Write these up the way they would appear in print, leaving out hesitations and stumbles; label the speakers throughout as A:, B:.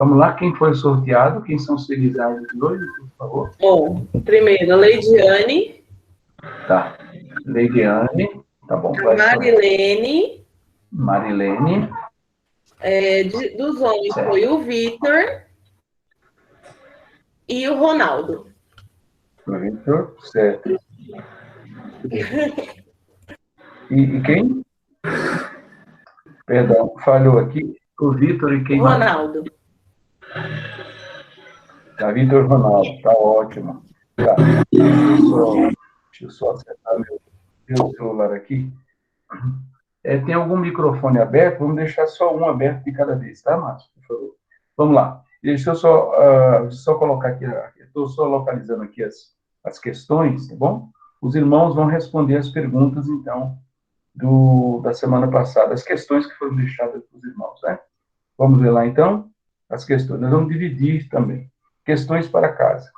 A: Vamos lá, quem foi sorteado? Quem são os felizardos de hoje, por favor?
B: Bom, primeiro, Leidiane.
A: Tá. Leidiane. Tá bom. Vai,
B: Marilene.
A: Marilene.
B: Dos homens foi o Vitor e o Ronaldo.
A: O Vitor, certo. E quem? Perdão, falhou aqui. O Vitor e quem?
B: O Ronaldo.
A: Tá, Vitor Ronaldo, tá ótimo. Tá. Deixa eu só acertar meu celular aqui. Tem algum microfone aberto? Vamos deixar só um aberto de cada vez, tá, Márcio? Por favor. Vamos lá. Deixa eu só colocar aqui, estou só localizando aqui as questões, tá bom? Os irmãos vão responder as perguntas, então, da semana passada, as questões que foram deixadas para os irmãos, né? Vamos ver lá, então, as questões. Nós vamos dividir também. Questões para casa.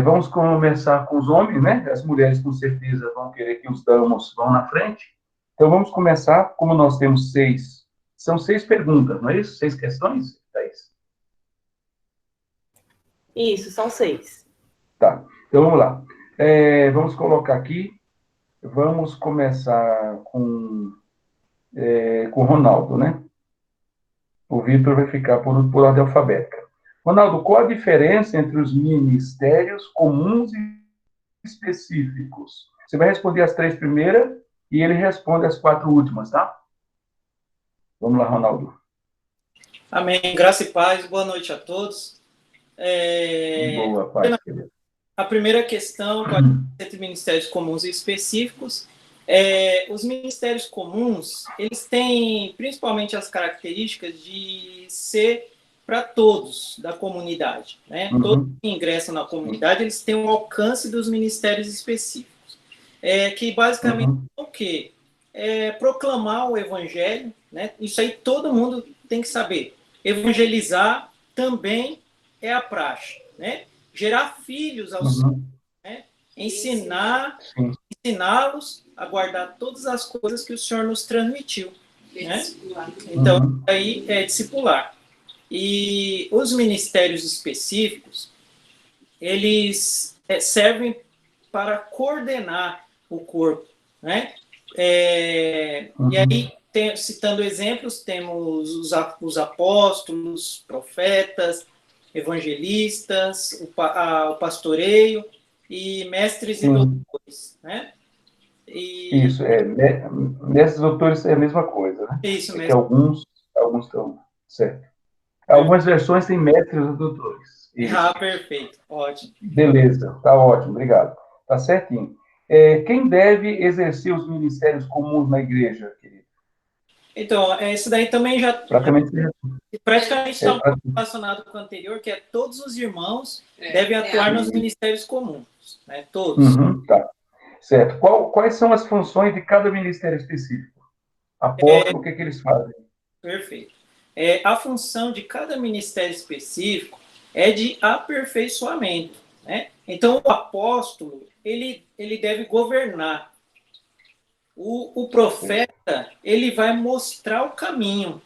A: Vamos começar com os homens, né? As mulheres, com certeza, vão querer que os damos vão na frente. Então, vamos começar, como nós temos 6. São 6 perguntas, não é isso? 6 questões, Thaís?
B: Isso, são 6.
A: Tá, então vamos lá. Vamos colocar aqui. Vamos começar com o Ronaldo, né? O Vitor vai ficar por ordem alfabética. Ronaldo, qual a diferença entre os ministérios comuns e específicos? Você vai responder as 3 primeiras e ele responde as 4 últimas, tá? Vamos lá, Ronaldo.
C: Amém. Graça e paz. Boa noite a todos.
A: Boa, paz, querido.
C: A primeira questão, entre ministérios comuns e específicos. Os ministérios comuns, eles têm principalmente as características de ser para todos da comunidade, né? Todos que ingressam na comunidade, eles têm um alcance dos ministérios específicos, que basicamente é o quê? Proclamar o evangelho, né? Isso aí todo mundo tem que saber. Evangelizar também é a praxe, né? Gerar filhos aos filhos, né? Ensiná-los a guardar todas as coisas que o Senhor nos transmitiu, né? Então, aí é discipular. E os ministérios específicos, eles servem para coordenar o corpo, né? E aí, citando exemplos, temos os apóstolos, profetas, evangelistas, o pastoreio e mestres e doutores, né?
A: Isso, mestres e doutores é a mesma coisa, né?
C: Isso mesmo.
A: Que alguns estão, certo. Algumas versões têm mestres e doutores. Isso.
C: Perfeito, ótimo.
A: Beleza, tá ótimo, obrigado. Tá certinho. Quem deve exercer os ministérios comuns na igreja, querido?
C: Então, isso daí também já praticamente está um pouco relacionado com o anterior, que todos os irmãos devem atuar nos ministérios comuns, né? Todos.
A: Tá. Certo. Quais são as funções de cada ministério específico? Apóstolo, o que eles fazem?
C: Perfeito. A função de cada ministério específico é de aperfeiçoamento, né? Então, o apóstolo, ele deve governar. O profeta, ele vai mostrar o caminho.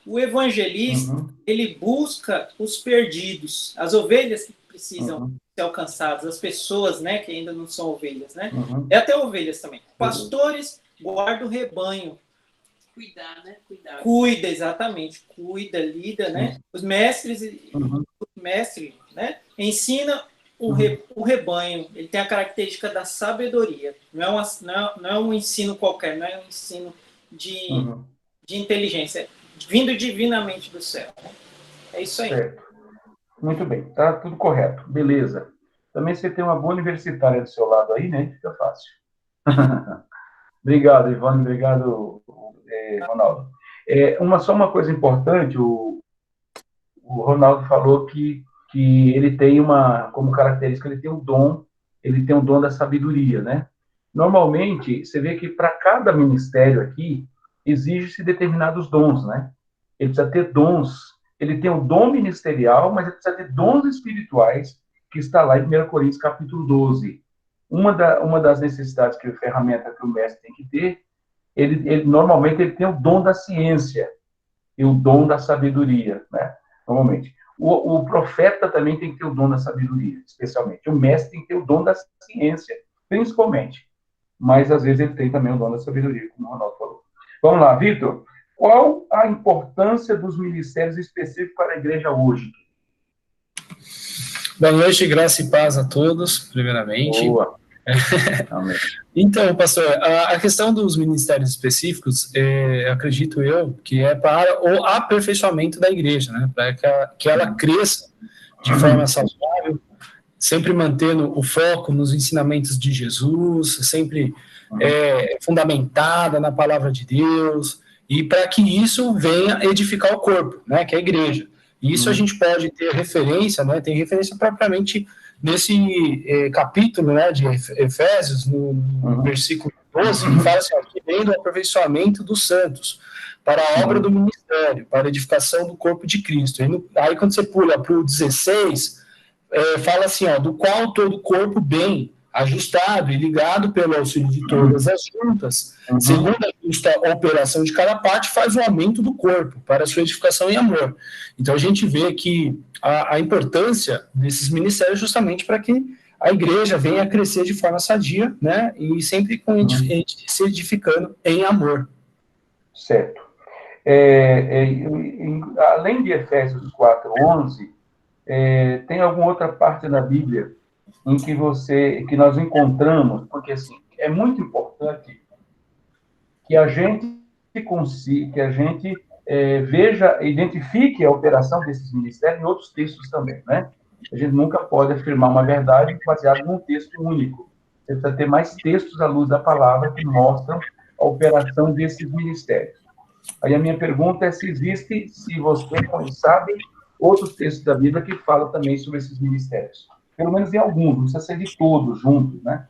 C: O evangelista, ele busca os perdidos, as ovelhas que precisam ser alcançadas, as pessoas, né, que ainda não são ovelhas, né? Até ovelhas também. Pastores guardam o rebanho.
D: Cuidar, né?
C: Cuida, exatamente. Cuida, lida, né? Os mestres, né? Ensina o rebanho. Ele tem a característica da sabedoria. Não é um ensino qualquer, não é um ensino de inteligência. Vindo divinamente do céu. É isso aí.
A: Certo. Muito bem, tá tudo correto. Beleza. Também você tem uma boa universitária do seu lado aí, né? Fica fácil. Obrigado, Ivone. Obrigado, Ronaldo. Só uma coisa importante, o Ronaldo falou que ele tem como característica, ele tem um dom da sabedoria, né? Normalmente, você vê que para cada ministério aqui, exige-se determinados dons, né? Ele precisa ter dons. Ele tem o dom ministerial, mas ele precisa ter dons espirituais, que está lá em 1 Coríntios, capítulo 12. Uma das necessidades que a ferramenta que o mestre tem que ter, normalmente ele tem o dom da ciência. ter o dom da sabedoria, né? Normalmente. O profeta também tem que ter o dom da sabedoria, especialmente. O mestre tem que ter o dom da ciência, principalmente. Mas, às vezes, ele tem também o dom da sabedoria, como o Ronaldo falou. Vamos lá, Vitor. Qual a importância dos ministérios específicos para a igreja hoje?
D: Boa noite, graça e paz a todos, primeiramente.
A: Boa. Amém.
D: Então, pastor, a questão dos ministérios específicos, acredito eu, que é para o aperfeiçoamento da igreja, né? Para que ela cresça de forma saudável, sempre mantendo o foco nos ensinamentos de Jesus, sempre fundamentada na palavra de Deus, e para que isso venha edificar o corpo, né? Que é a igreja. E isso a gente pode ter referência, né? Tem referência propriamente nesse capítulo, né, de Efésios, no versículo 12, que fala assim, que vem do aperfeiçoamento dos santos, para a obra do ministério, para a edificação do corpo de Cristo. Aí quando você pula para o 16, fala assim, do qual todo o corpo bem ajustado e ligado pelo auxílio de todas as juntas, segundo a justa operação de cada parte, faz o aumento do corpo, para a sua edificação em amor. Então, a gente vê que a importância desses ministérios justamente para que a igreja venha a crescer de forma sadia, né, e sempre se edificando em amor.
A: Certo. Além de Efésios 4:11, tem alguma outra parte da Bíblia em que nós encontramos, porque assim, é muito importante que a gente veja, identifique a operação desses ministérios em outros textos também, né? A gente nunca pode afirmar uma verdade baseada num texto único. Você precisa ter mais textos à luz da palavra que mostram a operação desses ministérios. Aí a minha pergunta é se você sabe, outros textos da Bíblia que falam também sobre esses ministérios. Pelo menos em alguns, não precisa ser de todos juntos, né?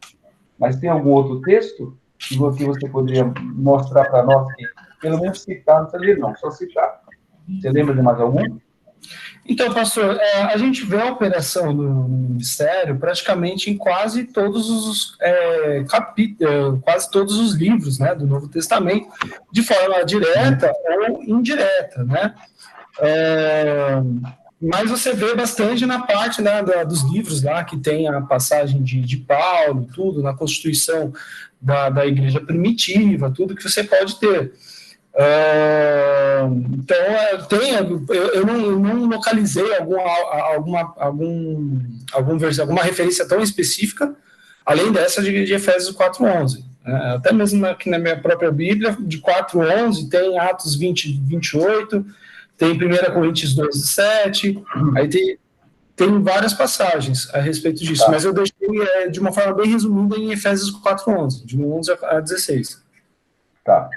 A: Mas tem algum outro texto que você poderia mostrar para nós, que, pelo menos citar, não precisa ler não, só citar. Você lembra de mais algum?
D: Então, pastor, a gente vê a operação do ministério praticamente em quase todos os capítulos, quase todos os livros, né, do Novo Testamento, de forma direta ou indireta, né? Mas você vê bastante na parte, né, dos livros lá, que tem a passagem de Paulo, tudo, na constituição da igreja primitiva, tudo que você pode ter. Então, eu não localizei alguma referência tão específica, além dessa de Efésios 4:11. Até mesmo aqui na minha própria Bíblia, de 4:11, tem Atos 20:28, tem 1 Coríntios 12:7, aí tem várias passagens a respeito disso, mas eu deixei de uma forma bem resumida em Efésios 4:11, de 11 a 16.
A: Tá.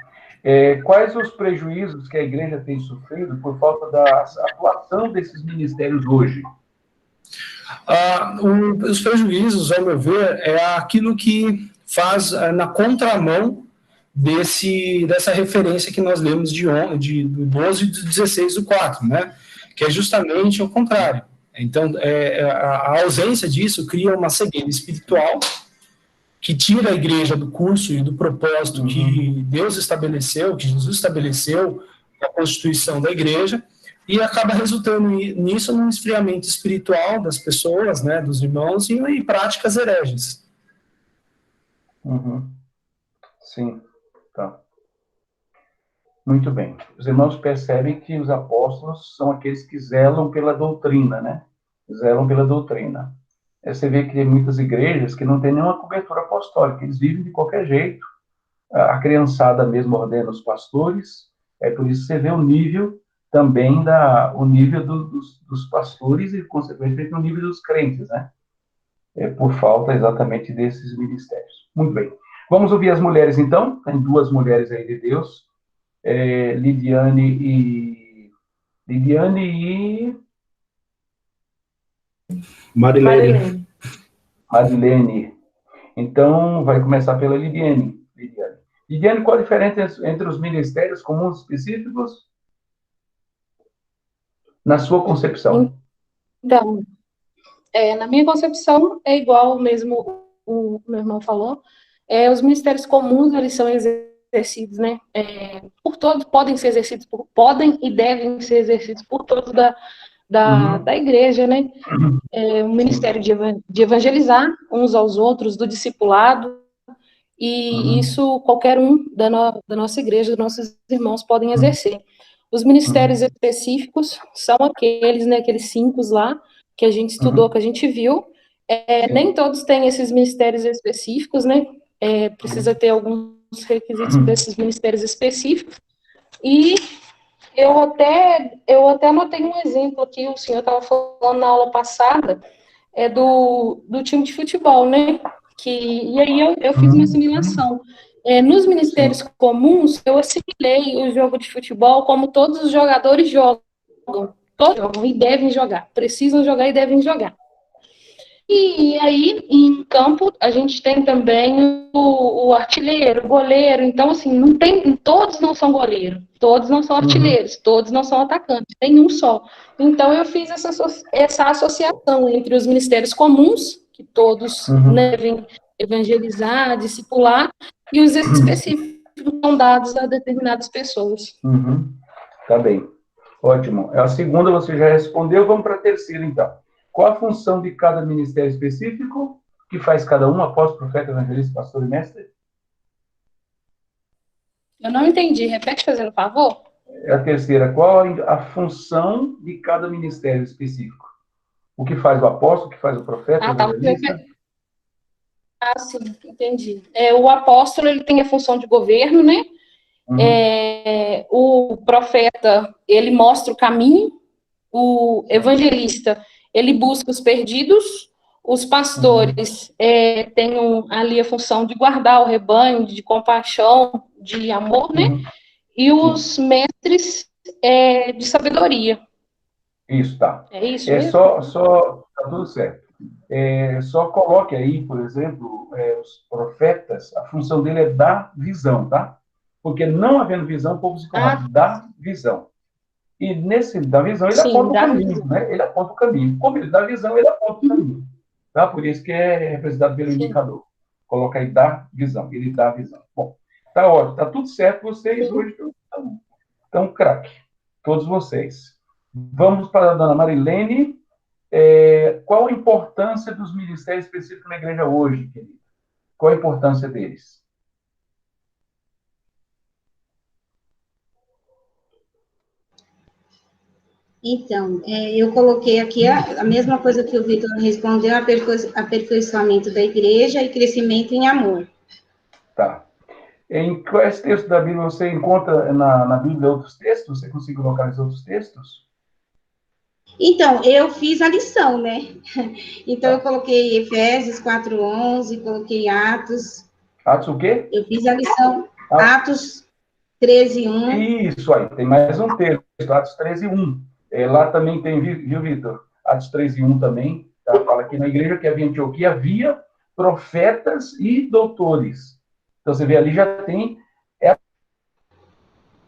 A: Quais os prejuízos que a igreja tem sofrido por falta da atuação desses ministérios hoje?
D: Os prejuízos, ao meu ver, é aquilo que faz na contramão dessa referência que nós lemos do 12 e do 16 do 4, né? Que é justamente o contrário. Então, a ausência disso cria uma cegueira espiritual que tira a igreja do curso e do propósito que Deus estabeleceu, que Jesus estabeleceu na constituição da igreja, e acaba resultando nisso num esfriamento espiritual das pessoas, né, dos irmãos, e práticas hereges.
A: Sim, tá. Muito bem. Os irmãos percebem que os apóstolos são aqueles que zelam pela doutrina, né? Zelam pela doutrina. Você vê que tem muitas igrejas que não tem nenhuma cobertura apostólica, eles vivem de qualquer jeito. A criançada mesmo ordena os pastores, por isso você vê o nível também o nível dos pastores e, consequentemente, o nível dos crentes, né? Por falta exatamente desses ministérios. Muito bem. Vamos ouvir as mulheres, então. Tem duas mulheres aí de Deus, Lidiane e
B: Marilene.
A: Marilene. Então, vai começar pela Lidiane. Lidiane, qual a diferença entre os ministérios comuns específicos na sua concepção?
E: Então, na minha concepção, é igual mesmo o meu irmão falou. Os ministérios comuns, eles são exercidos, né, por todos, podem ser exercidos, podem e devem ser exercidos por todos da igreja, né, o ministério de evangelizar uns aos outros, do discipulado, e isso qualquer um da nossa igreja, dos nossos irmãos podem exercer. Os ministérios específicos são aqueles, né, aqueles 5 lá, que a gente estudou, que a gente viu. Nem todos têm esses ministérios específicos, né? Precisa ter alguns requisitos desses ministérios específicos. E eu até anotei um exemplo aqui, o senhor estava falando na aula passada, do time de futebol, né? E aí eu fiz uma assimilação. Nos ministérios comuns, eu assimilei o jogo de futebol como todos os jogadores jogam. Todos jogam e devem jogar. Precisam jogar e devem jogar. E aí, em campo, a gente tem também o artilheiro, o goleiro. Então, assim, todos não são goleiros, todos não são artilheiros, todos não são atacantes, tem um só. Então, eu fiz essa associação entre os ministérios comuns, que todos devem evangelizar, discipular, e os específicos que são dados a determinadas pessoas.
A: Tá bem. Ótimo. A segunda você já respondeu, vamos para a terceira, então. Qual a função de cada ministério específico? O que faz cada um? Apóstolo, profeta, evangelista, pastor e mestre?
E: Eu não entendi. Repete, fazendo favor.
A: A terceira. Qual a função de cada ministério específico? O que faz o apóstolo? O que faz o profeta, o evangelista?
E: Sim, entendi. O apóstolo, ele tem a função de governo, né? O profeta, ele mostra o caminho. O evangelista, ele busca os perdidos. Os pastores têm ali a função de guardar o rebanho, de compaixão, de amor, né? E os mestres de sabedoria.
A: Isso, tá.
E: É isso mesmo?
A: Tá tudo certo. Só coloque aí, por exemplo, os profetas, a função dele é dar visão, tá? Porque não havendo visão, o povo se corrompe. Dá visão. E nesse da visão, ele aponta o caminho, né? Ele aponta o caminho. Como ele dá visão, ele aponta o caminho. Tá? Por isso que é representado pelo indicador. Coloca aí, dá visão. Ele dá visão. Bom, tá ótimo. Tá tudo certo. Vocês hoje estão craque. Todos vocês. Vamos para a dona Marilene. Qual a importância dos ministérios específicos na igreja hoje, querida? Qual a importância deles?
B: Então, eu coloquei aqui a mesma coisa que o Vitor respondeu, aperfeiçoamento da igreja e crescimento em amor.
A: Tá. Em quais textos da Bíblia você encontra na Bíblia outros textos? Você conseguiu localizar outros textos?
B: Então, eu fiz a lição, né? Então, eu coloquei Efésios 4:11, coloquei Atos.
A: Atos o quê?
B: Eu fiz a lição Atos 13:1.
A: Isso aí, tem mais um texto, Atos 13:1. Lá também tem, viu, Vitor? Atos 13:1 também, tá? Fala que na igreja que havia em Antioquia havia profetas e doutores. Então, você vê ali já tem...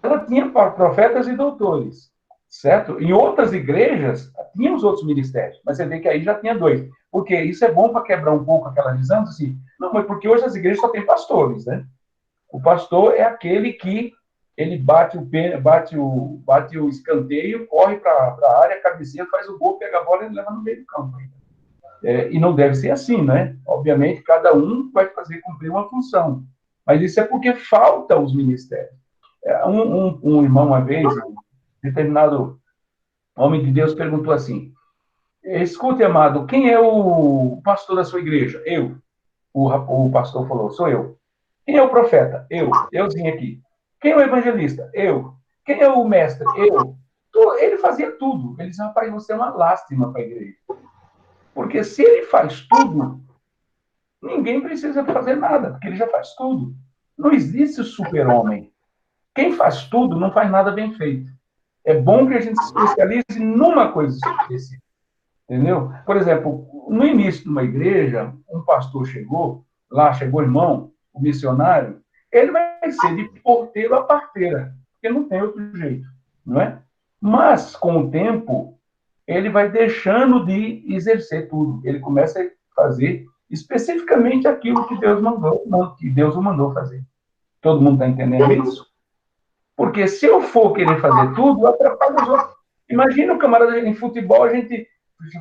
A: Ela tinha profetas e doutores, certo? Em outras igrejas, tinha os outros ministérios, mas você vê que aí já tinha 2. Porque isso é bom para quebrar um pouco aquela visão, assim, não, mas porque hoje as igrejas só têm pastores, né? O pastor é aquele que ele bate o escanteio, corre para a área, cabeceia, faz o gol, pega a bola e leva no meio do campo. E não deve ser assim, né? Obviamente, cada um vai cumprir uma função. Mas isso é porque falta os ministérios. Um irmão, uma vez, um determinado homem de Deus perguntou assim: escute, amado, quem é o pastor da sua igreja? Eu. O pastor falou: sou eu. Quem é o profeta? Euzinho aqui. Quem é o evangelista? Eu. Quem é o mestre? Eu. Ele fazia tudo. Ele disse: rapaz, você é uma lástima para a igreja. Porque se ele faz tudo, ninguém precisa fazer nada, porque ele já faz tudo. Não existe o super-homem. Quem faz tudo não faz nada bem feito. É bom que a gente se especialize numa coisa específica. Entendeu? Por exemplo, no início de uma igreja, um pastor chegou o irmão, o missionário, ele vai ser de porteiro a parteira, porque não tem outro jeito, não é? Mas, com o tempo, ele vai deixando de exercer tudo. Ele começa a fazer especificamente aquilo que Deus o mandou fazer. Todo mundo está entendendo isso? Porque se eu for querer fazer tudo, eu atrapalho os outros. Imagina o camarada em futebol, a gente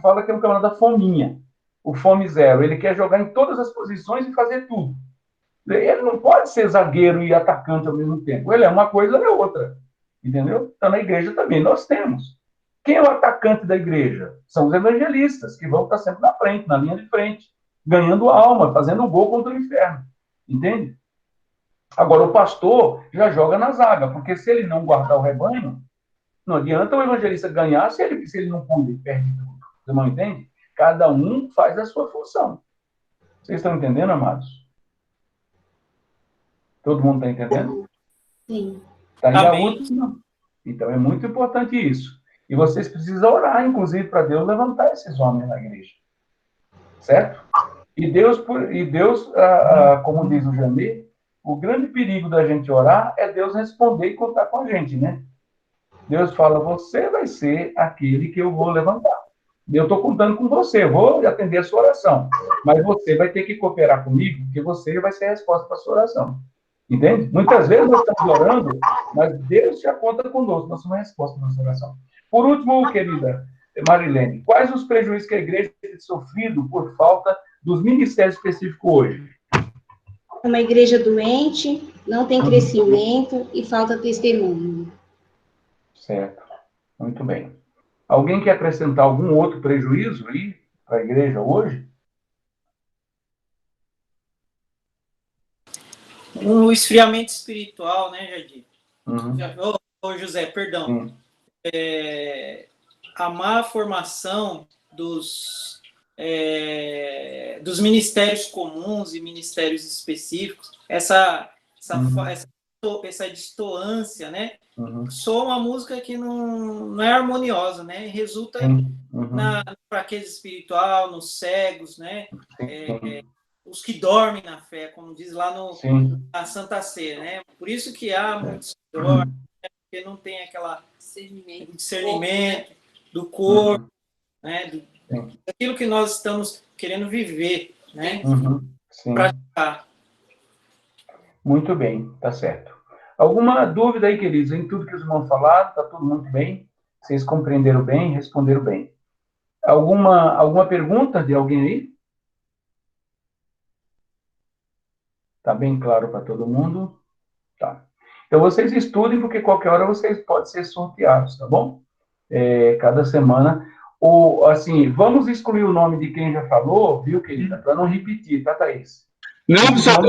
A: fala que é um camarada fominha, o fome zero. Ele quer jogar em todas as posições e fazer tudo. Ele não pode ser zagueiro e atacante ao mesmo tempo. Ele é uma coisa ou é outra. Entendeu? Então, na igreja também nós temos. Quem é o atacante da igreja? São os evangelistas, que vão estar sempre na frente, na linha de frente, ganhando alma, fazendo gol contra o inferno. Entende? Agora, o pastor já joga na zaga, porque se ele não guardar o rebanho, não adianta o evangelista ganhar se ele não cuida, ele perde tudo. Você não entende? Cada um faz a sua função. Vocês estão entendendo, amados? Todo mundo está entendendo?
B: Sim.
A: Tá aí a
C: Amém.
A: última. Então, é muito importante isso. E vocês precisam orar, inclusive, para Deus levantar esses homens na igreja. Certo? E Deus, como diz o Jamê, o grande perigo da gente orar é Deus responder e contar com a gente, né? Deus fala, você vai ser aquele que eu vou levantar. Eu estou contando com você, eu vou atender a sua oração. Mas você vai ter que cooperar comigo, porque você vai ser a resposta para a sua oração. Entende? Muitas vezes nós estamos orando, mas Deus já conta conosco, nós somos a resposta para a nossa oração. Por último, querida Marilene, quais os prejuízos que a igreja tem sofrido por falta dos ministérios específicos hoje?
B: Uma igreja doente, não tem crescimento e falta testemunho.
A: Certo. Muito bem. Alguém quer acrescentar algum outro prejuízo aí para a igreja hoje?
C: O esfriamento espiritual, né, Jardim?
A: Uhum.
C: Ô, José, perdão. A má formação dos ministérios comuns e ministérios específicos, essa distância, né? Soa uma música que não é harmoniosa, né? Resulta na fraqueza espiritual, nos cegos, né? Os que dormem na fé, como diz lá na Santa Ceia, né? Por isso que há muitos que dormem, né? Porque não tem aquela discernimento do corpo, né? Daquilo que nós estamos querendo viver, né? Praticar.
A: Muito bem, tá certo. Alguma dúvida aí, queridos, em tudo que os irmãos falaram? Está tudo muito bem? Vocês compreenderam bem, responderam bem. Alguma pergunta de alguém aí? Tá bem claro para todo mundo? Tá. Então, vocês estudem, porque qualquer hora vocês podem ser sorteados, tá bom? Cada semana. Assim, vamos excluir o nome de quem já falou, viu, querida? Para não repetir, tá, Thaís?
F: Não,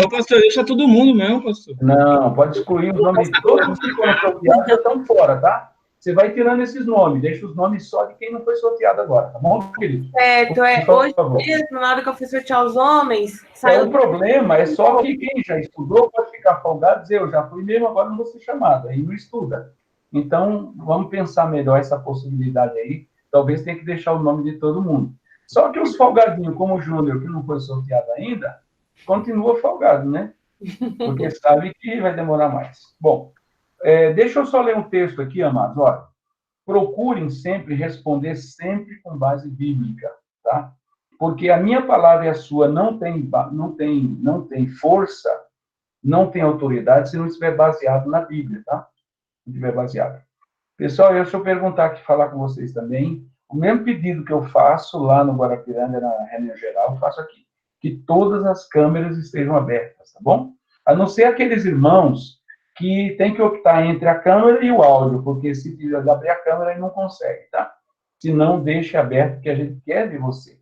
F: pastor, deixa todo mundo mesmo, pastor.
A: Não, pode excluir os nomes de todos que foram sorteados, já estão fora, tá? Você vai tirando esses nomes, deixa os nomes só de quem não foi sorteado agora, tá bom, querido?
G: Certo, hoje mesmo, na hora que eu fui sortear os homens,
A: saiu... O problema é só que quem já estudou pode ficar folgado e dizer, eu já fui mesmo, agora não vou ser chamado, aí não estuda. Então, vamos pensar melhor essa possibilidade aí, talvez tenha que deixar o nome de todo mundo. Só que os folgadinhos, como o Júnior, que não foi sorteado ainda, continua folgado, né? Porque sabe que vai demorar mais. Bom, deixa eu só ler um texto aqui, amados. Olha, procurem sempre responder sempre com base bíblica, tá? Porque a minha palavra e a sua não tem força, não tem autoridade se não estiver baseado na Bíblia, tá? Se não estiver baseado. Pessoal, deixa eu perguntar aqui, falar com vocês também. O mesmo pedido que eu faço lá no Guarapiranga, na reunião geral, eu faço aqui. Que todas as câmeras estejam abertas, tá bom? A não ser aqueles irmãos que tem que optar entre a câmera e o áudio, porque se quiser abrir a câmera, ele não consegue, tá? Se não, deixe aberto, que a gente quer ver você.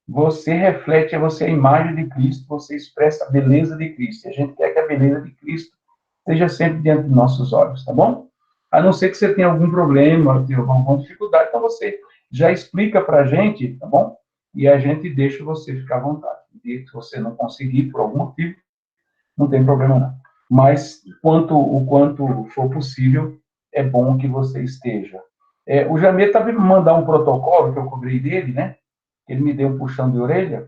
A: Você reflete, você é a imagem de Cristo, você expressa a beleza de Cristo. E a gente quer que a beleza de Cristo esteja sempre diante de nossos olhos, tá bom? A não ser que você tenha algum problema, tenha alguma dificuldade, então você já explica pra gente, tá bom? E a gente deixa você ficar à vontade. E se você não conseguir, por algum motivo, não tem problema não. Mas, o quanto for possível, é bom que você esteja. O Jamê estava me mandando um protocolo que eu cobrei dele, né? Ele me deu um puxão de orelha,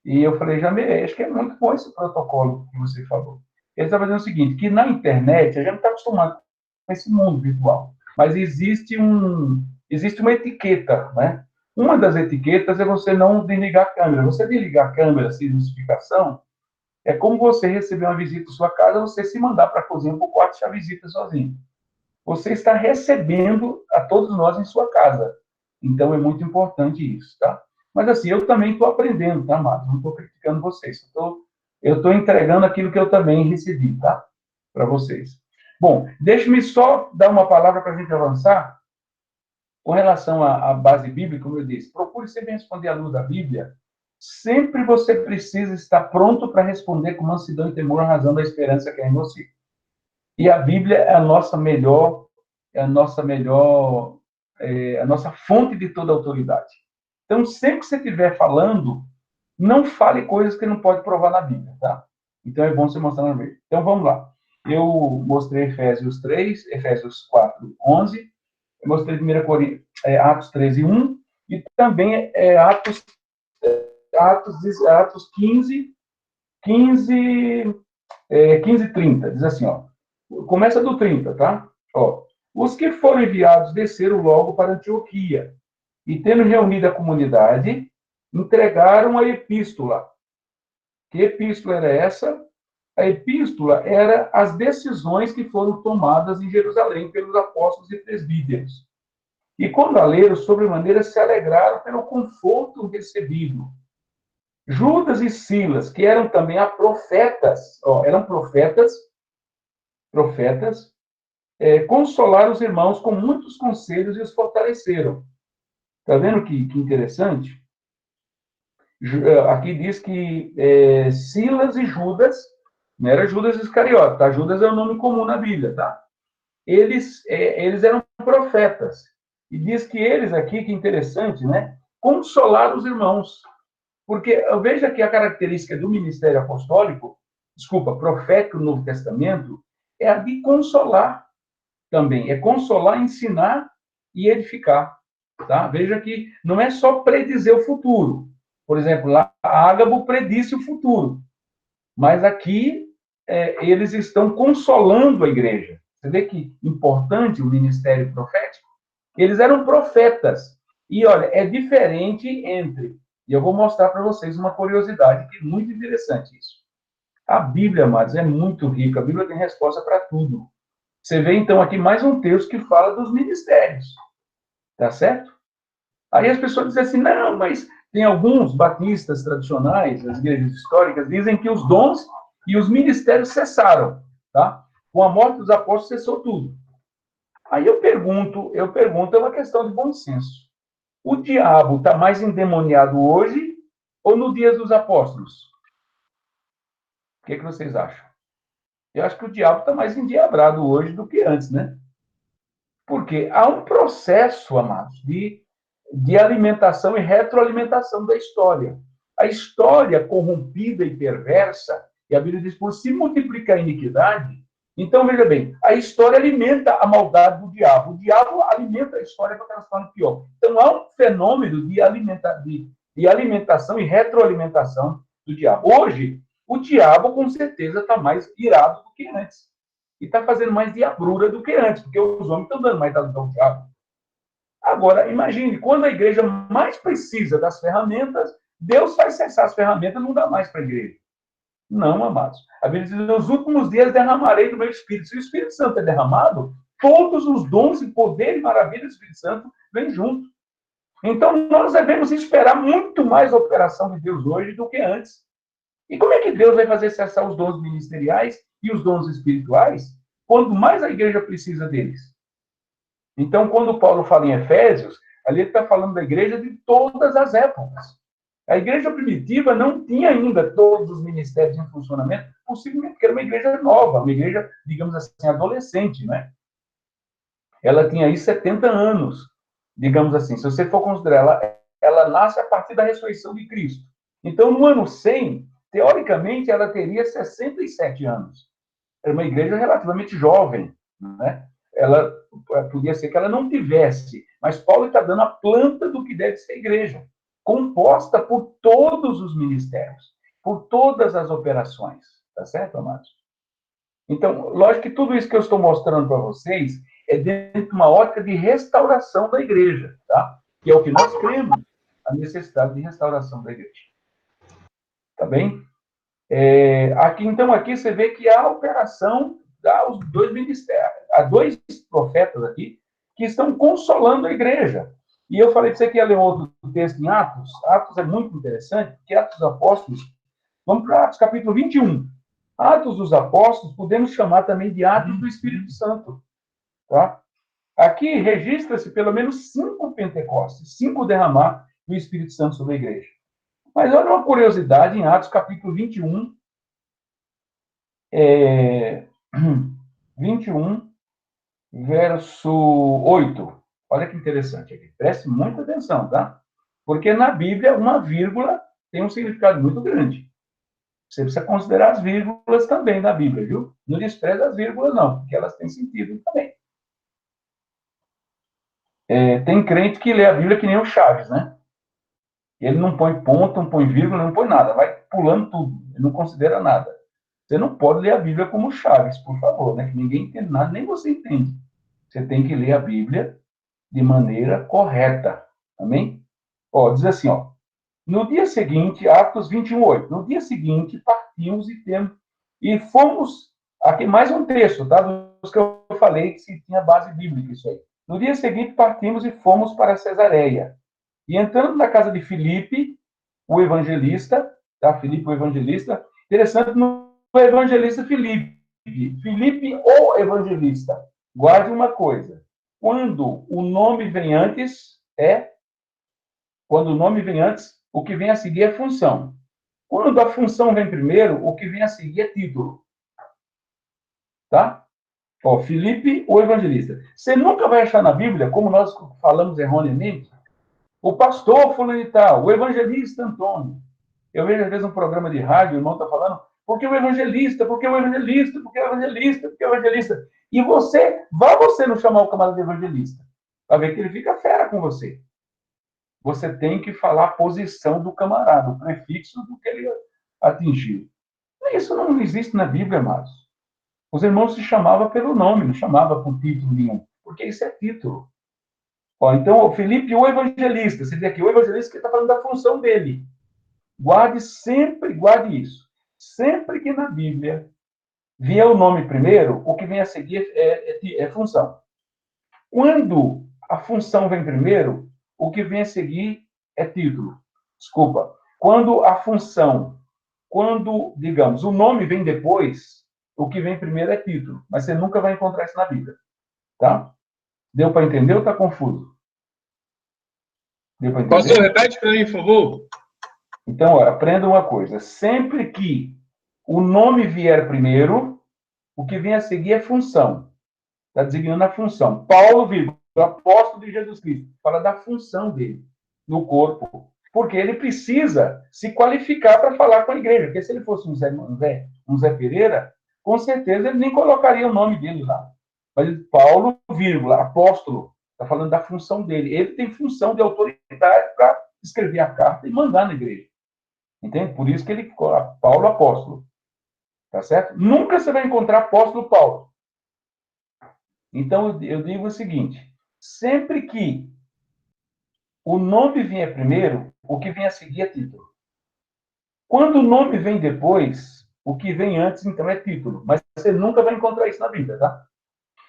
A: e eu falei, Jamê, acho que é muito bom esse protocolo que você falou. Ele estava dizendo o seguinte, que na internet, a gente está acostumado com esse mundo virtual, mas existe uma etiqueta, né? Uma das etiquetas é você não desligar a câmera. Você desligar a câmera sem justificação, É como você receber uma visita em sua casa, você se mandar para a cozinha, para o quarto, e a visita sozinho. Você está recebendo a todos nós em sua casa. Então, é muito importante isso, tá? Mas, assim, eu também estou aprendendo, tá, Marcos? Não estou criticando vocês. Eu estou entregando aquilo que eu também recebi, tá? Para vocês. Bom, deixe-me só dar uma palavra para a gente avançar. Com relação à base bíblica, como eu disse, procure sempre responder à luz da Bíblia. Sempre você precisa estar pronto para responder com mansidão e temor, a razão da esperança que é em você. E a Bíblia é a nossa melhor, a nossa fonte de toda autoridade. Então, sempre que você estiver falando, não fale coisas que não pode provar na Bíblia, tá? Então, é bom você mostrar na Bíblia. Então, vamos lá. Eu mostrei Efésios 3, Efésios 4, 11. Eu mostrei 1 Coríntios, Atos 13, 1. E também Atos 15, 30. Diz assim, ó. Começa do 30, tá? Ó. Os que foram enviados desceram logo para Antioquia. E, tendo reunido a comunidade, entregaram a epístola. Que epístola era essa? A epístola era as decisões que foram tomadas em Jerusalém pelos apóstolos e presbíteros. E quando a leram, sobremaneira se alegraram pelo conforto recebido. Judas e Silas, que eram também profetas, eram profetas, consolaram os irmãos com muitos conselhos e os fortaleceram. Está vendo que interessante? Aqui diz que Silas e Judas, não era Judas Iscariote, tá? Judas é um nome comum na Bíblia, tá? Eles eram profetas. E diz que eles aqui, que interessante, né? Consolaram os irmãos. Porque veja que a característica do ministério apostólico, profético do Novo Testamento, é a de consolar também. É consolar, ensinar e edificar. Tá? Veja que não é só predizer o futuro. Por exemplo, lá Ágabo predisse o futuro. Mas aqui eles estão consolando a igreja. Você vê que importante o ministério profético? Eles eram profetas. E, olha, é diferente entre... E eu vou mostrar para vocês uma curiosidade que é muito interessante isso. A Bíblia, amados, é muito rica. A Bíblia tem resposta para tudo. Você vê, então, aqui mais um texto que fala dos ministérios. Tá certo? Aí as pessoas dizem assim, não, mas tem alguns batistas tradicionais, as igrejas históricas, dizem que os dons e os ministérios cessaram, tá? Com a morte dos apóstolos cessou tudo. Aí eu pergunto, é uma questão de bom senso. O diabo está mais endemoniado hoje ou no dia dos apóstolos? O que vocês acham? Eu acho que o diabo está mais endiabrado hoje do que antes, né? Porque há um processo, amados, de alimentação e retroalimentação da história. A história corrompida e perversa, e a Bíblia diz, por se multiplicar a iniquidade, então, veja bem, a história alimenta a maldade do diabo. O diabo alimenta a história para que ela se torne pior. Então, há um fenômeno de alimentação e retroalimentação do diabo. Hoje, o diabo, com certeza, está mais irado do que antes. E está fazendo mais diabrura do que antes, porque os homens estão dando mais ajuda ao diabo. Agora, imagine, quando a igreja mais precisa das ferramentas, Deus faz cessar as ferramentas, não dá mais para a igreja. Não, amados. A Bíblia diz, nos últimos dias derramarei do meu Espírito. Se o Espírito Santo é derramado, todos os dons e poder e maravilha do Espírito Santo vêm junto. Então, nós devemos esperar muito mais a operação de Deus hoje do que antes. E como é que Deus vai fazer cessar os dons ministeriais e os dons espirituais, quando mais a igreja precisa deles? Então, quando Paulo fala em Efésios, ali ele está falando da igreja de todas as épocas. A igreja primitiva não tinha ainda todos os ministérios em funcionamento, possivelmente porque era uma igreja nova, uma igreja, digamos assim, adolescente, né? Ela tinha aí 70 anos, digamos assim. Se você for considerar, ela nasce a partir da ressurreição de Cristo. Então, no ano 100, teoricamente, ela teria 67 anos. Era uma igreja relativamente jovem, né? Ela podia ser que ela não tivesse, mas Paulo está dando a planta do que deve ser a igreja, composta por todos os ministérios, por todas as operações. Tá certo, amados? Então, lógico que tudo isso que eu estou mostrando para vocês é dentro de uma ótica de restauração da igreja, tá? Que é o que nós cremos, a necessidade de restauração da igreja. Tá bem? Aqui você vê que há a operação dos dois ministérios. Há dois profetas aqui que estão consolando a igreja. E eu falei que você quer ler outro texto em Atos. Atos é muito interessante, porque Atos dos Apóstolos... Vamos para Atos, capítulo 21. Atos dos Apóstolos, podemos chamar também de Atos do Espírito Santo. Tá? Aqui registra-se pelo menos 5 Pentecostes, 5 derramar do Espírito Santo sobre a igreja. Mas olha uma curiosidade em Atos, capítulo 21, 21, verso 8. Olha que interessante aqui. Preste muita atenção, tá? Porque na Bíblia, uma vírgula tem um significado muito grande. Você precisa considerar as vírgulas também na Bíblia, viu? Não despreza as vírgulas, não, porque elas têm sentido também. Tem crente que lê a Bíblia que nem o Chaves, né? Ele não põe ponto, não põe vírgula, não põe nada. Vai pulando tudo. Ele não considera nada. Você não pode ler a Bíblia como Chaves, por favor, né? Que ninguém entende nada, nem você entende. Você tem que ler a Bíblia de maneira correta. Amém? Diz assim, no dia seguinte, Atos 21:8. No dia seguinte, partimos e fomos... Aqui mais um texto, tá? Dos que eu falei que tinha base bíblica isso aí. No dia seguinte, partimos e fomos para Cesareia. E entrando na casa de Filipe, o evangelista, tá? Filipe, o evangelista. Interessante, no evangelista Filipe. Filipe, o evangelista. Guarde uma coisa. Quando o nome vem antes, o que vem a seguir é função. Quando a função vem primeiro, o que vem a seguir é título. Tá? Filipe, o evangelista. Você nunca vai achar na Bíblia, como nós falamos erroneamente, o pastor fulano e tal, o evangelista Antônio. Eu vejo, às vezes, um programa de rádio, o irmão está falando, porque o evangelista, porque o evangelista, porque o evangelista, porque o evangelista. E você não chamar o camarada de evangelista, para ver que ele fica fera com você. Você tem que falar a posição do camarada, o prefixo do que ele atingiu. Isso não existe na Bíblia, amados. Os irmãos se chamavam pelo nome, não chamavam com título nenhum, porque isso é título. Então, o Filipe, o evangelista, você vê aqui, o evangelista que está falando da função dele. Guarde isso. Sempre que na Bíblia vier o nome primeiro, o que vem a seguir é função. Quando a função vem primeiro, o que vem a seguir é título. Desculpa. Digamos, o nome vem depois, o que vem primeiro é título. Mas você nunca vai encontrar isso na Bíblia. Tá? Deu para entender ou está confuso? Deu para entender?
F: Pastor, repete para mim, por favor.
A: Então, aprenda uma coisa. Sempre que o nome vier primeiro, o que vem a seguir é função. Está designando a função. Paulo, o apóstolo de Jesus Cristo, fala da função dele no corpo. Porque ele precisa se qualificar para falar com a igreja. Porque se ele fosse um Zé Pereira, com certeza ele nem colocaria o nome dele lá. Mas Paulo, apóstolo, está falando da função dele. Ele tem função de autoridade para escrever a carta e mandar na igreja. Entende? Por isso que ele ficou lá, Paulo apóstolo. Tá certo? Nunca você vai encontrar apóstolo Paulo. Então, eu digo o seguinte, sempre que o nome vier primeiro, o que vem a seguir é título. Quando o nome vem depois, o que vem antes, então, é título. Mas você nunca vai encontrar isso na Bíblia, tá?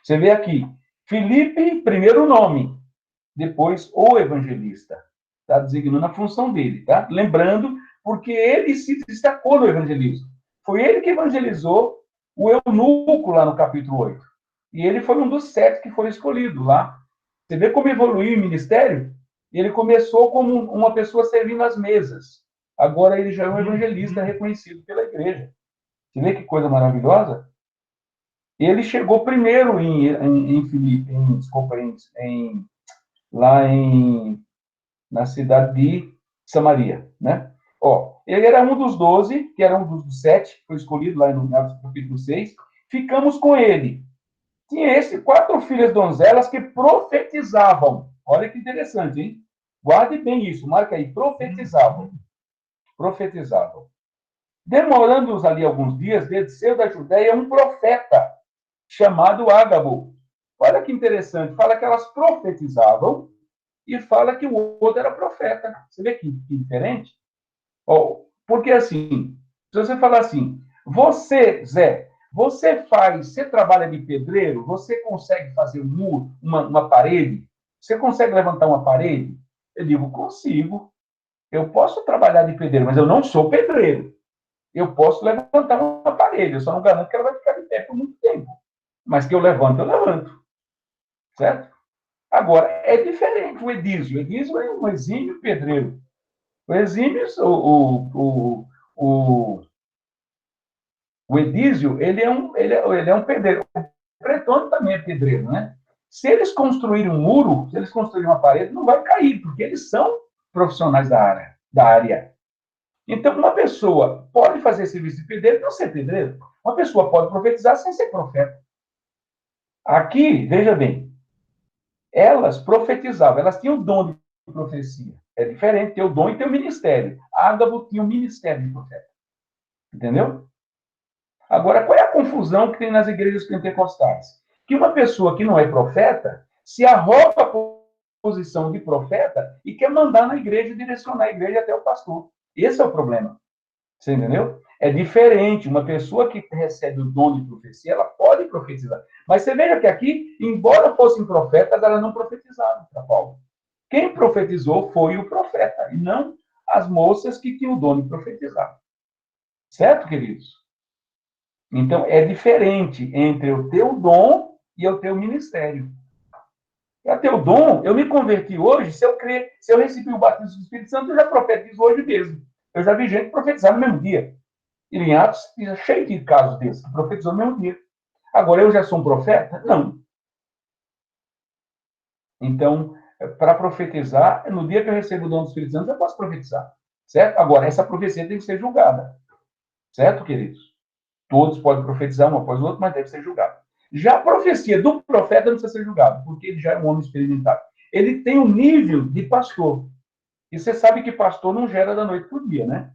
A: Você vê aqui, Filipe, primeiro nome, depois o evangelista. Está designando a função dele, tá? Lembrando, porque ele se destacou no evangelismo. Foi ele que evangelizou o eunuco lá no capítulo 8. E ele foi um dos 7 que foi escolhido lá. Você vê como evoluiu o ministério? Ele começou como uma pessoa servindo às mesas. Agora ele já é um evangelista reconhecido pela igreja. Você vê que coisa maravilhosa? Ele chegou primeiro em Filipe, na cidade de Samaria, né? Ele era um dos 12, que era um dos 7, que foi escolhido lá no capítulo 6. Ficamos com ele. Tinha 4 filhas donzelas que profetizavam. Olha que interessante, hein? Guarde bem isso, marca aí, profetizavam. Demorando-os ali alguns dias, desceu da Judéia um profeta chamado Ágabo. Olha que interessante, fala que elas profetizavam e fala que o outro era profeta. Você vê que diferente? Porque assim, Se você falar assim, você, Zé, você trabalha de pedreiro, você consegue fazer um muro, uma parede? Você consegue levantar uma parede? Eu digo, consigo. Eu posso trabalhar de pedreiro, mas eu não sou pedreiro. Eu posso levantar uma parede, eu só não garanto que ela vai ficar de pé por muito tempo. Mas que eu levanto. Certo? Agora, é diferente o Edísio. O Edísio é um exímio pedreiro. O exímio, o Edísio, ele é um pedreiro. O Pretônio também é pedreiro, né? Se eles construírem um muro, se eles construírem uma parede, não vai cair, porque eles são profissionais da área. Então, uma pessoa pode fazer serviço de pedreiro e não ser pedreiro. Uma pessoa pode profetizar sem ser profeta. Aqui, veja bem, elas profetizavam, elas tinham o dom de profecia. É diferente ter o dom e ter o ministério. Ágabo tinha o ministério de profeta. Entendeu? Agora, qual é a confusão que tem nas igrejas pentecostais? Que uma pessoa que não é profeta se arroga a posição de profeta e quer mandar na igreja, direcionar a igreja até o pastor. Esse é o problema. Você entendeu? É diferente. Uma pessoa que recebe o dom de profecia, ela pode profetizar. Mas você veja que aqui, embora fossem profetas, elas não profetizaram para Paulo. Quem profetizou foi o profeta, e não as moças que tinham o dom de profetizar. Certo, queridos? Então, é diferente entre eu ter o dom e eu ter o ministério. Para ter o dom, eu me converti hoje, se eu recebi o batismo do Espírito Santo, eu já profetizo hoje mesmo. Eu já vi gente profetizar no mesmo dia. E em Atos, cheio de casos desses, que profetizou no mesmo dia. Agora, eu já sou um profeta? Não. Então, para profetizar, no dia que eu recebo o dom do Espírito Santo, eu posso profetizar. Certo? Agora, essa profecia tem que ser julgada. Certo, queridos? Todos podem profetizar um após o outro, mas deve ser julgado. Já a profecia do profeta não precisa ser julgado, porque ele já é um homem experimentado. Ele tem um nível de pastor. E você sabe que pastor não gera da noite para o dia, né?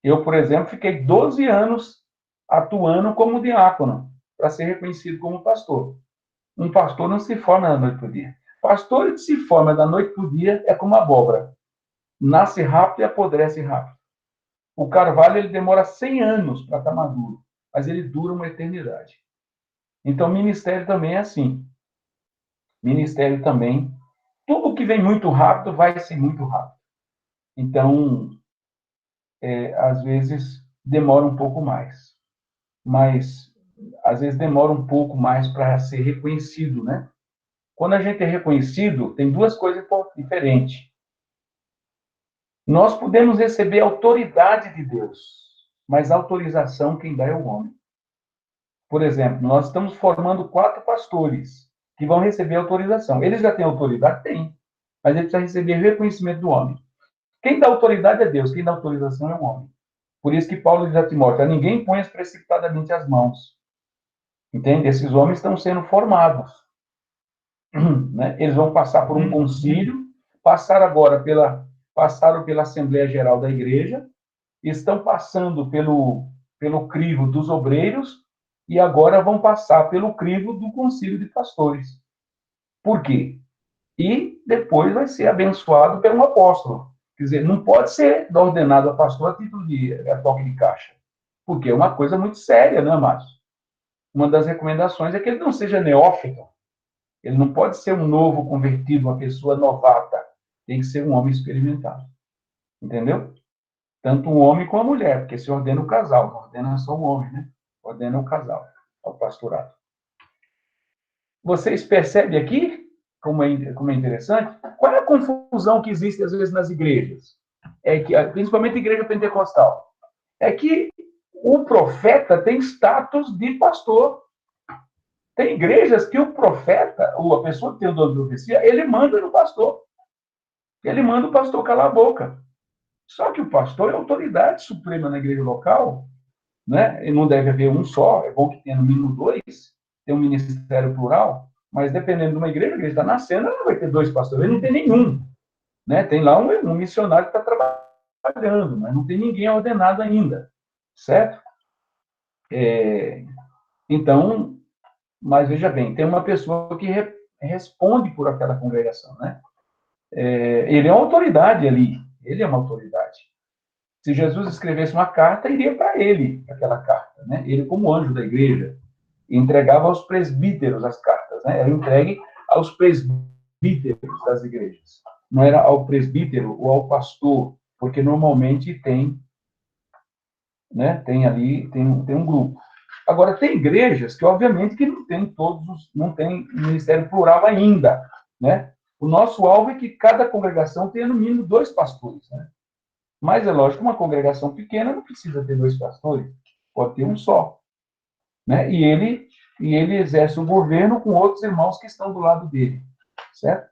A: Eu, por exemplo, fiquei 12 anos atuando como diácono, para ser reconhecido como pastor. Um pastor não se forma da noite para o dia. Pastor que se forma da noite para o dia é como abóbora. Nasce rápido e apodrece rápido. O carvalho ele demora 100 anos para estar maduro, mas ele dura uma eternidade. Então, ministério também é assim. Ministério também, tudo que vem muito rápido vai ser muito rápido. Então, às vezes demora um pouco mais. Mas, às vezes demora um pouco mais para ser reconhecido, né? Quando a gente é reconhecido, tem duas coisas diferentes. Nós podemos receber a autoridade de Deus, mas a autorização quem dá é o homem. Por exemplo, nós estamos formando 4 pastores que vão receber autorização. Eles já têm autoridade? Tem. Mas eles precisam receber reconhecimento do homem. Quem dá autoridade é Deus, quem dá autorização é o homem. Por isso que Paulo diz a Timóteo, a ninguém põe precipitadamente as mãos. Entende? Esses homens estão sendo formados. Né? Eles vão passar por um concílio, passaram pela Assembleia Geral da Igreja, estão passando pelo crivo dos obreiros e agora vão passar pelo crivo do concílio de pastores. Por quê? E depois vai ser abençoado por um apóstolo. Quer dizer, não pode ser ordenado a pastor a título de toque de caixa, porque é uma coisa muito séria, né, Márcio? Uma das recomendações é que ele não seja neófito. Ele não pode ser um novo convertido, uma pessoa novata. Tem que ser um homem experimentado. Entendeu? Tanto um homem como a mulher, porque se ordena o casal, não ordena só o homem, né? Ordena o casal, ao pastorado. Vocês percebem aqui como é interessante? Qual é a confusão que existe, às vezes, nas igrejas? É que, principalmente a igreja pentecostal. É que o profeta tem status de pastor. Tem igrejas que o profeta, ou a pessoa que tem o dom de profecia, ele manda no pastor. Ele manda o pastor calar a boca. Só que o pastor é a autoridade suprema na igreja local, né? E não deve haver um só, é bom que tenha no mínimo 2, tem um ministério plural, mas dependendo de uma igreja, a igreja está nascendo, ela não vai ter 2 pastores, não tem nenhum. Né? Tem lá um missionário que está trabalhando, mas não tem ninguém ordenado ainda, certo? Então, mas veja bem, tem uma pessoa que responde por aquela congregação, né? Ele é uma autoridade ali, ele é uma autoridade. Se Jesus escrevesse uma carta, iria para ele, aquela carta, né? Ele, como anjo da igreja, entregava aos presbíteros as cartas, né? Era entregue aos presbíteros das igrejas. Não era ao presbítero ou ao pastor, porque normalmente tem, né? Tem ali, tem um grupo. Agora, tem igrejas que, obviamente, que não tem não tem ministério plural ainda, né? O nosso alvo é que cada congregação tenha, no mínimo, 2 pastores, né? Mas é lógico que uma congregação pequena não precisa ter 2 pastores, pode ter um só, né? E ele exerce o governo com outros irmãos que estão do lado dele, certo?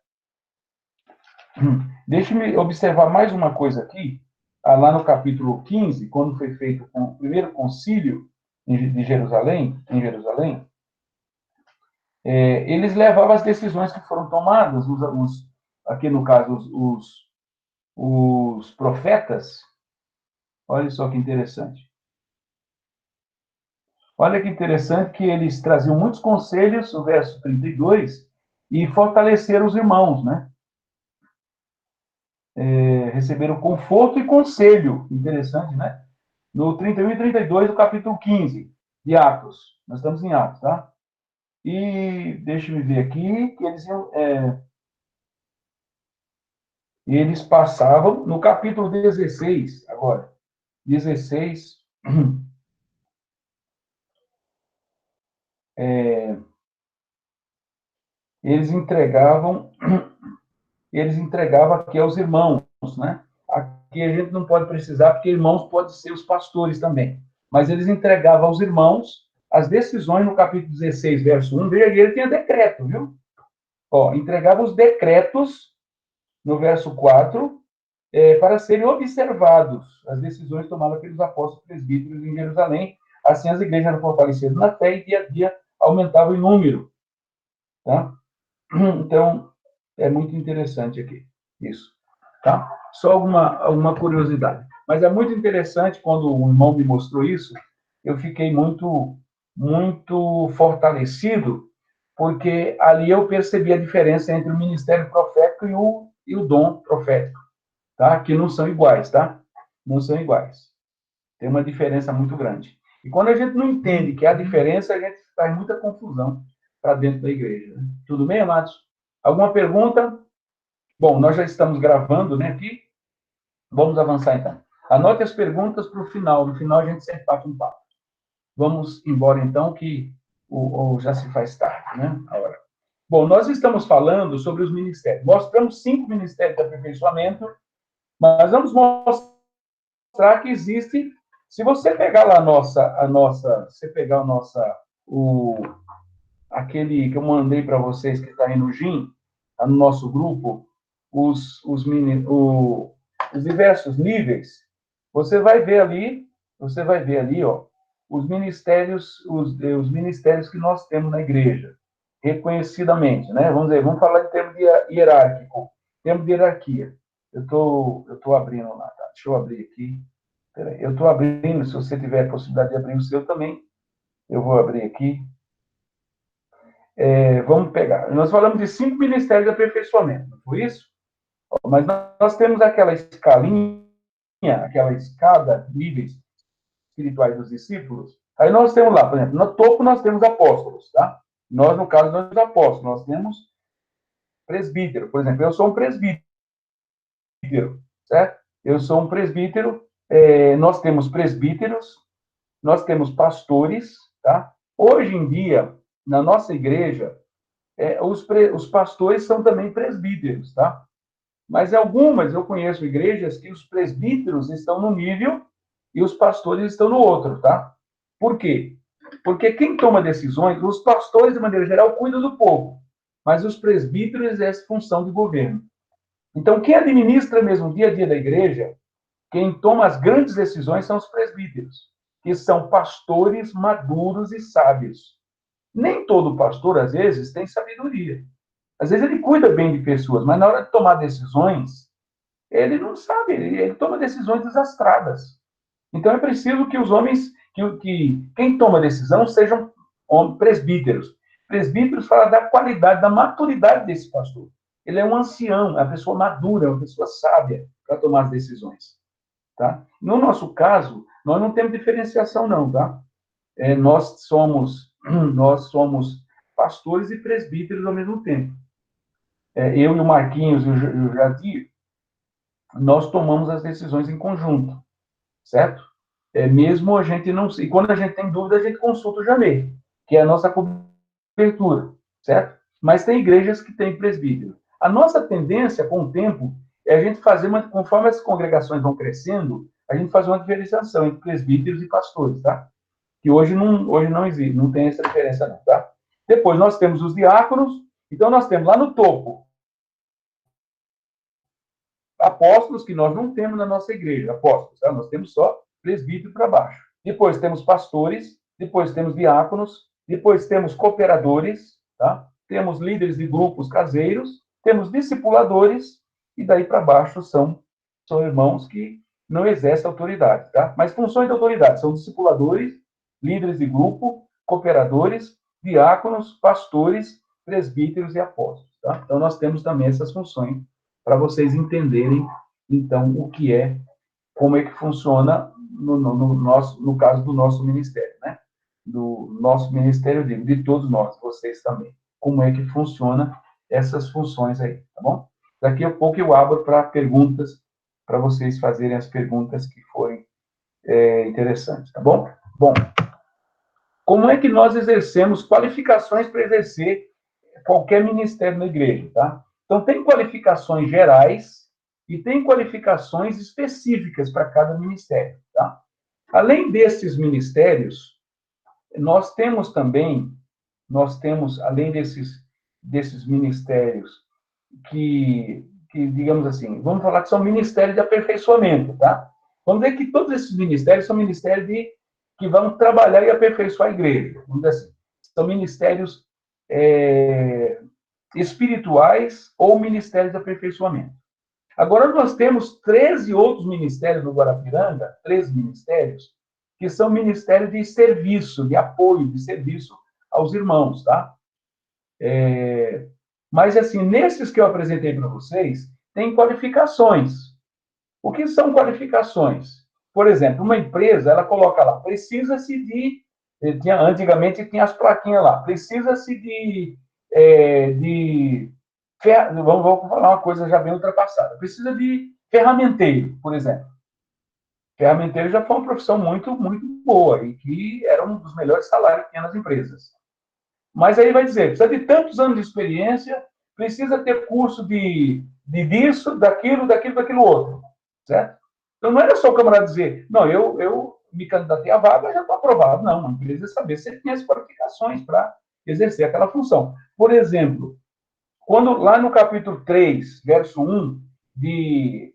A: Deixe-me observar mais uma coisa aqui, lá no capítulo 15, quando foi feito o primeiro concílio de Jerusalém, em Jerusalém, eles levavam as decisões que foram tomadas, aqui no caso, os profetas. Olha só que interessante. Olha que interessante que eles traziam muitos conselhos, o verso 32, e fortaleceram os irmãos, né? Receberam conforto e conselho. Interessante, né? No 31 e 32 do capítulo 15 de Atos. Nós estamos em Atos, tá? E deixa-me ver aqui, que eles passavam no capítulo 16, agora. 16. Eles entregavam aqui aos irmãos, né? Aqui a gente não pode precisar, porque irmãos podem ser os pastores também. Mas eles entregavam aos irmãos as decisões no capítulo 16, verso 1. Veja que ele tinha decreto, viu? Entregava os decretos no verso 4, para serem observados as decisões tomadas pelos apóstolos presbíteros em Jerusalém. Assim as igrejas eram fortalecidas na fé e dia a dia aumentavam em número. Tá? Então, é muito interessante aqui, isso. Tá? Só alguma curiosidade. Mas é muito interessante, quando o irmão me mostrou isso, eu fiquei muito, muito fortalecido, porque ali eu percebi a diferença entre o ministério profético e o dom profético, tá? Que não são iguais, tá? Não são iguais. Tem uma diferença muito grande. E quando a gente não entende que há diferença, a gente faz muita confusão para dentro da igreja. Né? Tudo bem, amados? Alguma pergunta? Bom, nós já estamos gravando, né, aqui. Vamos avançar, então. Anote as perguntas para o final. No final, a gente sempre bate um papo. Vamos embora, então, que já se faz tarde, né? A hora. Bom, nós estamos falando sobre os ministérios. Mostramos 5 ministérios de aperfeiçoamento, mas vamos mostrar que existe. Se você pegar lá aquele que eu mandei para vocês, que está aí no GIM, está no nosso grupo, os diversos níveis, você vai ver ali, ó, os ministérios que nós temos na igreja, reconhecidamente, né? Vamos falar em termos de hierárquico, termo de hierarquia. Eu tô abrindo lá, tá? Deixa eu abrir aqui. Peraí, eu estou abrindo, se você tiver a possibilidade de abrir o seu também, eu vou abrir aqui. Vamos pegar. Nós falamos de 5 ministérios de aperfeiçoamento, não foi isso? Mas nós temos aquela escalinha, aquela escada, níveis espirituais dos discípulos. Aí nós temos lá, por exemplo, no topo nós temos apóstolos, tá? Nós, no caso, nós temos apóstolos, nós temos presbítero. Por exemplo, eu sou um presbítero, certo? Eu sou um presbítero, nós temos presbíteros, nós temos pastores, tá? Hoje em dia, na nossa igreja, os pastores são também presbíteros, tá? Mas algumas, eu conheço igrejas que os presbíteros estão num nível e os pastores estão no outro, tá? Por quê? Porque quem toma decisões, os pastores, de maneira geral, cuidam do povo, mas os presbíteros exercem função de governo. Então, quem administra mesmo o dia a dia da igreja, quem toma as grandes decisões são os presbíteros, que são pastores maduros e sábios. Nem todo pastor, às vezes, tem sabedoria. Às vezes ele cuida bem de pessoas, mas na hora de tomar decisões, ele não sabe, ele toma decisões desastradas. Então é preciso que os homens, que quem toma decisão sejam presbíteros. Presbíteros fala da qualidade, da maturidade desse pastor. Ele é um ancião, é uma pessoa madura, é uma pessoa sábia para tomar as decisões. tá? No nosso caso, nós não temos diferenciação, não, tá? Nós somos pastores e presbíteros ao mesmo tempo. Eu e o Marquinhos e o Jadir, nós tomamos as decisões em conjunto, certo? Mesmo a gente não... E quando a gente tem dúvida, a gente consulta o Jamei, que é a nossa cobertura, certo? Mas tem igrejas que têm presbítero. A nossa tendência, com o tempo, é a gente fazer conforme as congregações vão crescendo, a gente faz uma diferenciação entre presbíteros e pastores, tá? Que hoje não existe, não tem essa diferença não, tá? Depois nós temos os diáconos, então nós temos lá no topo apóstolos, que nós não temos na nossa igreja, apóstolos, tá? Nós temos só presbítero para baixo. Depois temos pastores, depois temos diáconos, depois temos cooperadores, tá? Temos líderes de grupos caseiros, temos discipuladores, e daí para baixo são irmãos que não exercem autoridade, tá? Mas funções de autoridade são discipuladores, líderes de grupo, cooperadores, diáconos, pastores, presbíteros e apóstolos, tá? Então nós temos também essas funções para vocês entenderem, então, o que como é que funciona no caso do nosso ministério, né? Do nosso ministério, de todos nós, vocês também. Como é que funciona essas funções aí, tá bom? Daqui a pouco eu abro para perguntas, para vocês fazerem as perguntas que forem interessantes, tá bom? Bom, como é que nós exercemos qualificações para exercer qualquer ministério na igreja, tá? Então, tem qualificações gerais e tem qualificações específicas para cada ministério, tá? Além desses ministérios, nós temos, além desses ministérios que, digamos assim, vamos falar que são ministérios de aperfeiçoamento, tá? Vamos dizer que todos esses ministérios são ministérios que vão trabalhar e aperfeiçoar a igreja, vamos dizer assim. São ministérios espirituais ou ministérios de aperfeiçoamento. Agora, nós temos 13 outros ministérios no Guarapiranga, 13 ministérios, que são ministérios de serviço, de apoio, de serviço aos irmãos, tá? Mas, assim, nesses que eu apresentei para vocês, tem qualificações. O que são qualificações? Por exemplo, uma empresa, ela coloca lá, precisa-se de... Antigamente tinha as plaquinhas lá, precisa-se vamos falar uma coisa já bem ultrapassada. Precisa de ferramenteiro, por exemplo. Ferramenteiro já foi uma profissão muito, muito boa e que era um dos melhores salários que tinha nas empresas. Mas aí vai dizer, precisa de tantos anos de experiência, precisa ter curso disso, daquilo outro, certo? Então não era só o camarada dizer, não, eu me candidatei à vaga, já estou aprovado. Não, a empresa saber se ele tem as qualificações para exercer aquela função. Por exemplo, quando lá no capítulo 3, verso 1 de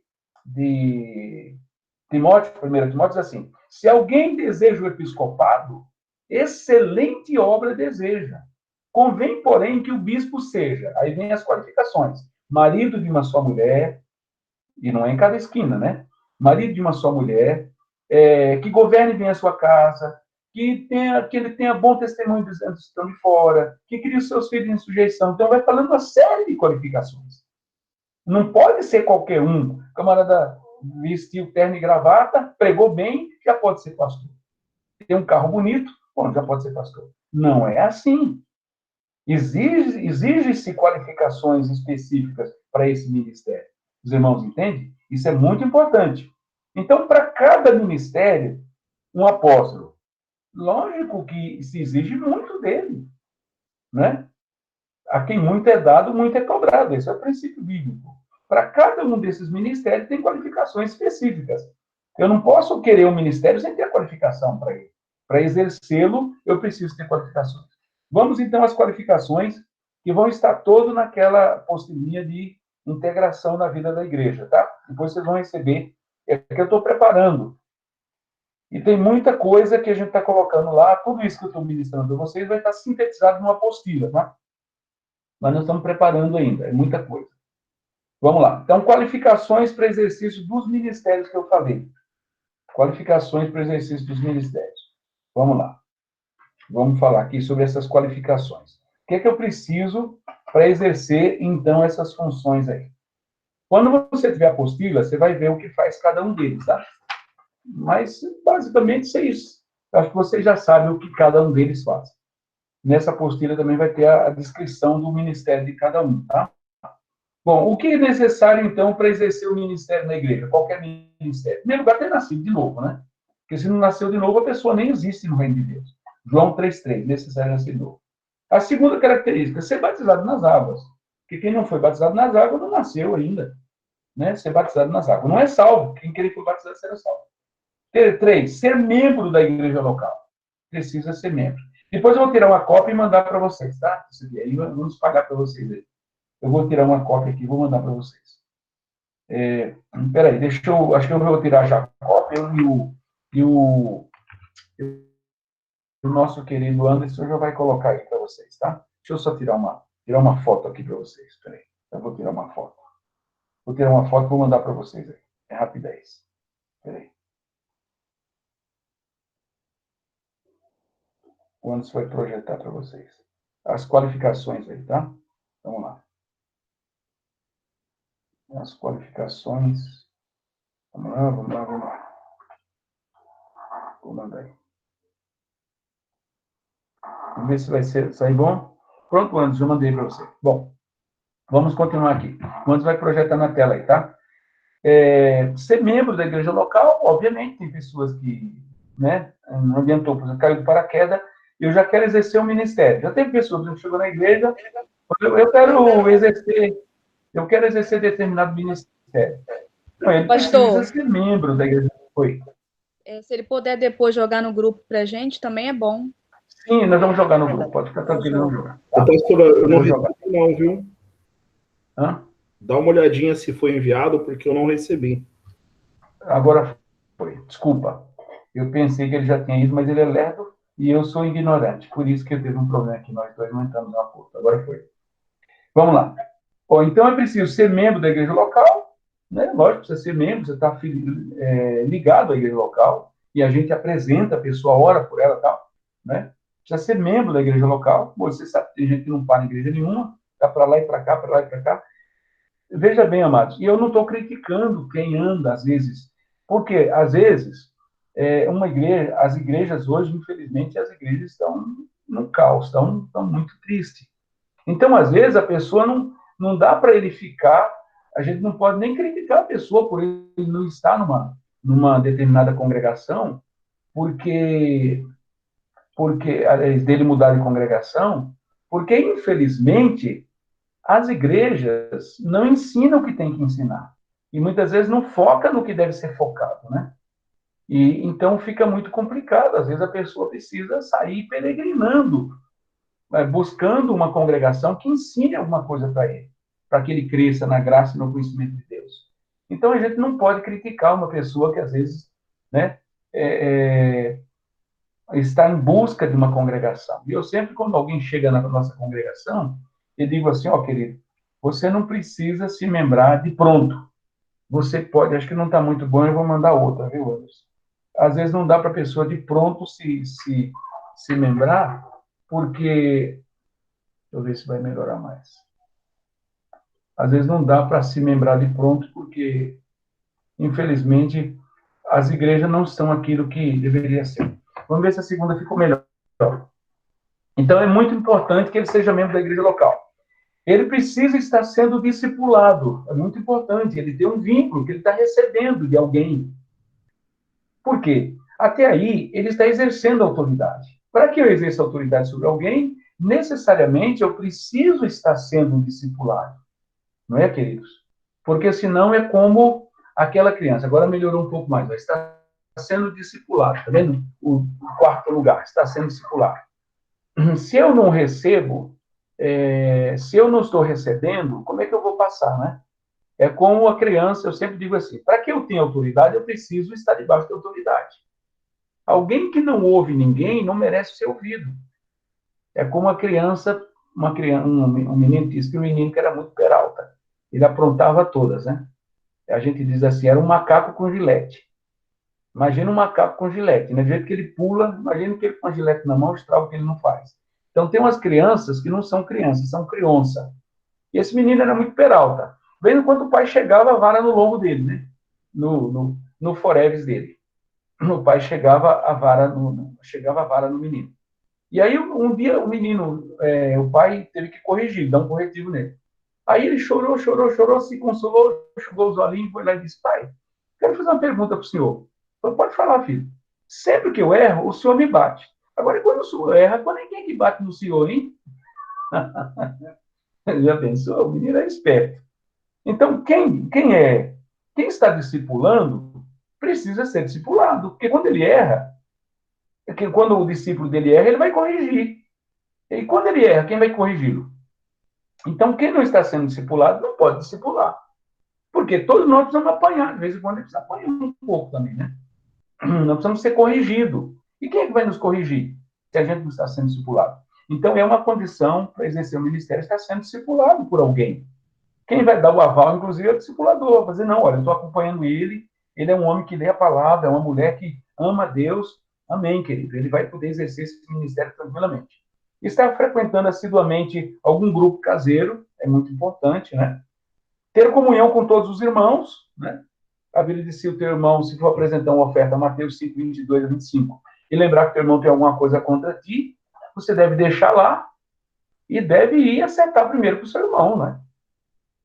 A: Timóteo, 1 Timóteo, diz assim, se alguém deseja o episcopado, excelente obra deseja. Convém, porém, que o bispo seja, aí vem as qualificações, marido de uma só mulher, e não é em cada esquina, né? Marido de uma só mulher, que governe bem a sua casa, que ele tenha bom testemunho dos que estão de fora, que crie os seus filhos em sujeição. Então, vai falando uma série de qualificações. Não pode ser qualquer um. O camarada vestiu terno e gravata, pregou bem, já pode ser pastor. Tem um carro bonito, bom, já pode ser pastor. Não é assim. Exige-se qualificações específicas para esse ministério. Os irmãos entendem? Isso é muito importante. Então, para cada ministério, um apóstolo, lógico que se exige muito dele, né? A quem muito é dado, muito é cobrado. Esse é o princípio bíblico. Para cada um desses ministérios tem qualificações específicas. Eu não posso querer um ministério sem ter qualificação para ele. Para exercê-lo, eu preciso ter qualificações. Vamos, então, às qualificações que vão estar todo naquela apostilinha de integração na vida da igreja, tá? Depois vocês vão receber. É que eu estou preparando. E tem muita coisa que a gente está colocando lá. Tudo isso que eu estou ministrando para vocês vai estar sintetizado numa apostila, tá? Mas nós estamos preparando ainda. É muita coisa. Vamos lá. Então, qualificações para exercício dos ministérios que eu falei. Qualificações para exercício dos ministérios. Vamos lá. Vamos falar aqui sobre essas qualificações. O que é que eu preciso para exercer, então, essas funções aí? Quando você tiver a apostila, você vai ver o que faz cada um deles, tá? Mas, basicamente, isso é isso. Acho que vocês já sabem o que cada um deles faz. Nessa apostila também vai ter a descrição do ministério de cada um, tá? Bom, o que é necessário, então, para exercer o ministério na igreja? Qualquer ministério. Em primeiro lugar, ter nascido de novo, né? Porque se não nasceu de novo, a pessoa nem existe no reino de Deus. João 3,3, necessário nascer de novo. A segunda característica, ser batizado nas águas. Porque quem não foi batizado nas águas não nasceu ainda, né? Ser batizado nas águas. Não é salvo. Quem querer for batizado será salvo. 3, ser membro da igreja local. Precisa ser membro. Depois eu vou tirar uma cópia e mandar para vocês, tá? Aí vamos pagar para vocês aí. Eu vou tirar uma cópia aqui e vou mandar para vocês. Peraí, acho que eu vou tirar já a cópia e o nosso querido Anderson já vai colocar aí para vocês, tá? Deixa eu só tirar uma foto aqui para vocês. Peraí, eu vou tirar uma foto. Vou tirar uma foto e vou mandar para vocês aí. É rapidez. Peraí. O Anderson vai projetar para vocês. As qualificações aí, tá? Vamos lá. As qualificações. Vamos lá. Vou mandar aí. Vamos ver se vai sair bom. Pronto, Anderson, eu mandei para você. Bom, vamos continuar aqui. O Anderson vai projetar na tela aí, tá? Ser membro da igreja local, obviamente, tem pessoas que, né, não adiantou, por exemplo, caiu de paraquedas, eu já quero exercer o ministério. Já teve pessoas que chegou na igreja, eu quero exercer determinado ministério. Então, ele
H: Pastor,
A: precisa ser membro da igreja. Oi.
H: Se ele puder depois jogar no grupo pra gente, também é bom.
A: Sim, nós vamos jogar no grupo, pode ficar tranquilo, vamos jogar.
I: Tá? Pastor, eu não recebi não, viu?
A: Hã?
I: Dá uma olhadinha se foi enviado, porque eu não recebi.
A: Agora foi, desculpa. Eu pensei que ele já tinha ido, mas ele é lerdo e eu sou ignorante. Por isso que eu tive um problema aqui, nós dois não entramos no acordo. Agora foi. Vamos lá. Bom, então é preciso ser membro da igreja local, né? Lógico, precisa ser membro, você está ligado à igreja local, e a gente apresenta, a pessoa ora por ela e tal, né? Precisa ser membro da igreja local. Bom, você sabe, tem gente que não para em igreja nenhuma, está para lá e para cá, para lá e para cá. Veja bem, amados, e eu não estou criticando quem anda, às vezes, porque, às vezes, as igrejas hoje, infelizmente, as igrejas estão no caos, estão muito tristes. Então, às vezes, a pessoa não dá para ele ficar, a gente não pode nem criticar a pessoa por ele não estar numa determinada congregação, porque dele mudar de congregação, porque, infelizmente, as igrejas não ensinam o que tem que ensinar. E muitas vezes não foca no que deve ser focado, né? E então fica muito complicado. Às vezes a pessoa precisa sair peregrinando, buscando uma congregação que ensine alguma coisa para ele, para que ele cresça na graça e no conhecimento de Deus. Então a gente não pode criticar uma pessoa que às vezes, né, está em busca de uma congregação. E eu sempre, quando alguém chega na nossa congregação, eu digo assim, querido, você não precisa se membrar de pronto. Você pode, acho que não está muito bom, eu vou mandar outra, viu, Anderson? Às vezes não dá para a pessoa de pronto se membrar, porque... Deixa eu ver se vai melhorar mais. Às vezes não dá para se membrar de pronto, porque, infelizmente, as igrejas não são aquilo que deveria ser. Vamos ver se a segunda ficou melhor. Então, é muito importante que ele seja membro da igreja local. Ele precisa estar sendo discipulado. É muito importante. Ele tem um vínculo que ele está recebendo de alguém. Por quê? Até aí, ele está exercendo autoridade. Para que eu exerça autoridade sobre alguém, necessariamente eu preciso estar sendo discipulado. Não é, queridos? Porque senão é como aquela criança. Agora melhorou um pouco mais. Está sendo discipulado. Está vendo? O quarto lugar. Está sendo discipulado. Se eu não recebo, se eu não estou recebendo, como é que eu vou passar, né? É como a criança, eu sempre digo assim, para que eu tenha autoridade, eu preciso estar debaixo de autoridade. Alguém que não ouve ninguém não merece ser ouvido. É como a criança, um menino disse que o menino que era muito peralta. Ele aprontava todas, né? A gente diz assim, era um macaco com gilete. Imagina um macaco com gilete, né? Do jeito que ele pula, imagina que ele com a gilete na mão, o estrago que ele não faz. Então, tem umas crianças que não são crianças, são criança. E esse menino era muito peralta. Vendo quando o pai chegava, a vara no lombo dele, né? No foreves dele. o pai chegava a vara no menino. E aí, um dia, o menino, o pai teve que corrigir, dar um corretivo nele. Aí ele chorou, se consolou, enxugou os olhinhos, foi lá e disse: pai, quero fazer uma pergunta para o senhor. Falei: pode falar, filho. Sempre que eu erro, o senhor me bate. Agora, quando o senhor erra, quando é quem é que bate no senhor, hein? Já pensou? O menino é esperto. Então, quem está discipulando, precisa ser discipulado. Porque quando ele erra, quando o discípulo dele erra, ele vai corrigir. E quando ele erra, quem vai corrigi-lo? Então, quem não está sendo discipulado, não pode discipular. Porque todos nós precisamos apanhar. De vez em quando, a gente precisa apanhar um pouco também, né? Nós precisamos ser corrigidos. E quem é que vai nos corrigir? Se a gente não está sendo discipulado. Então, é uma condição para exercer o ministério estar sendo discipulado por alguém. Quem vai dar o aval, inclusive, é o discipulador. Vai dizer: não, olha, eu estou acompanhando ele é um homem que lê a palavra, é uma mulher que ama a Deus. Amém, querido. Ele vai poder exercer esse ministério tranquilamente. Estar frequentando assiduamente algum grupo caseiro é muito importante, né? Ter comunhão com todos os irmãos, né? A Bíblia diz: se o teu irmão, se for apresentar uma oferta, Mateus 5, 22 a 25, e lembrar que o teu irmão tem alguma coisa contra ti, você deve deixar lá e deve ir acertar primeiro com o seu irmão, né?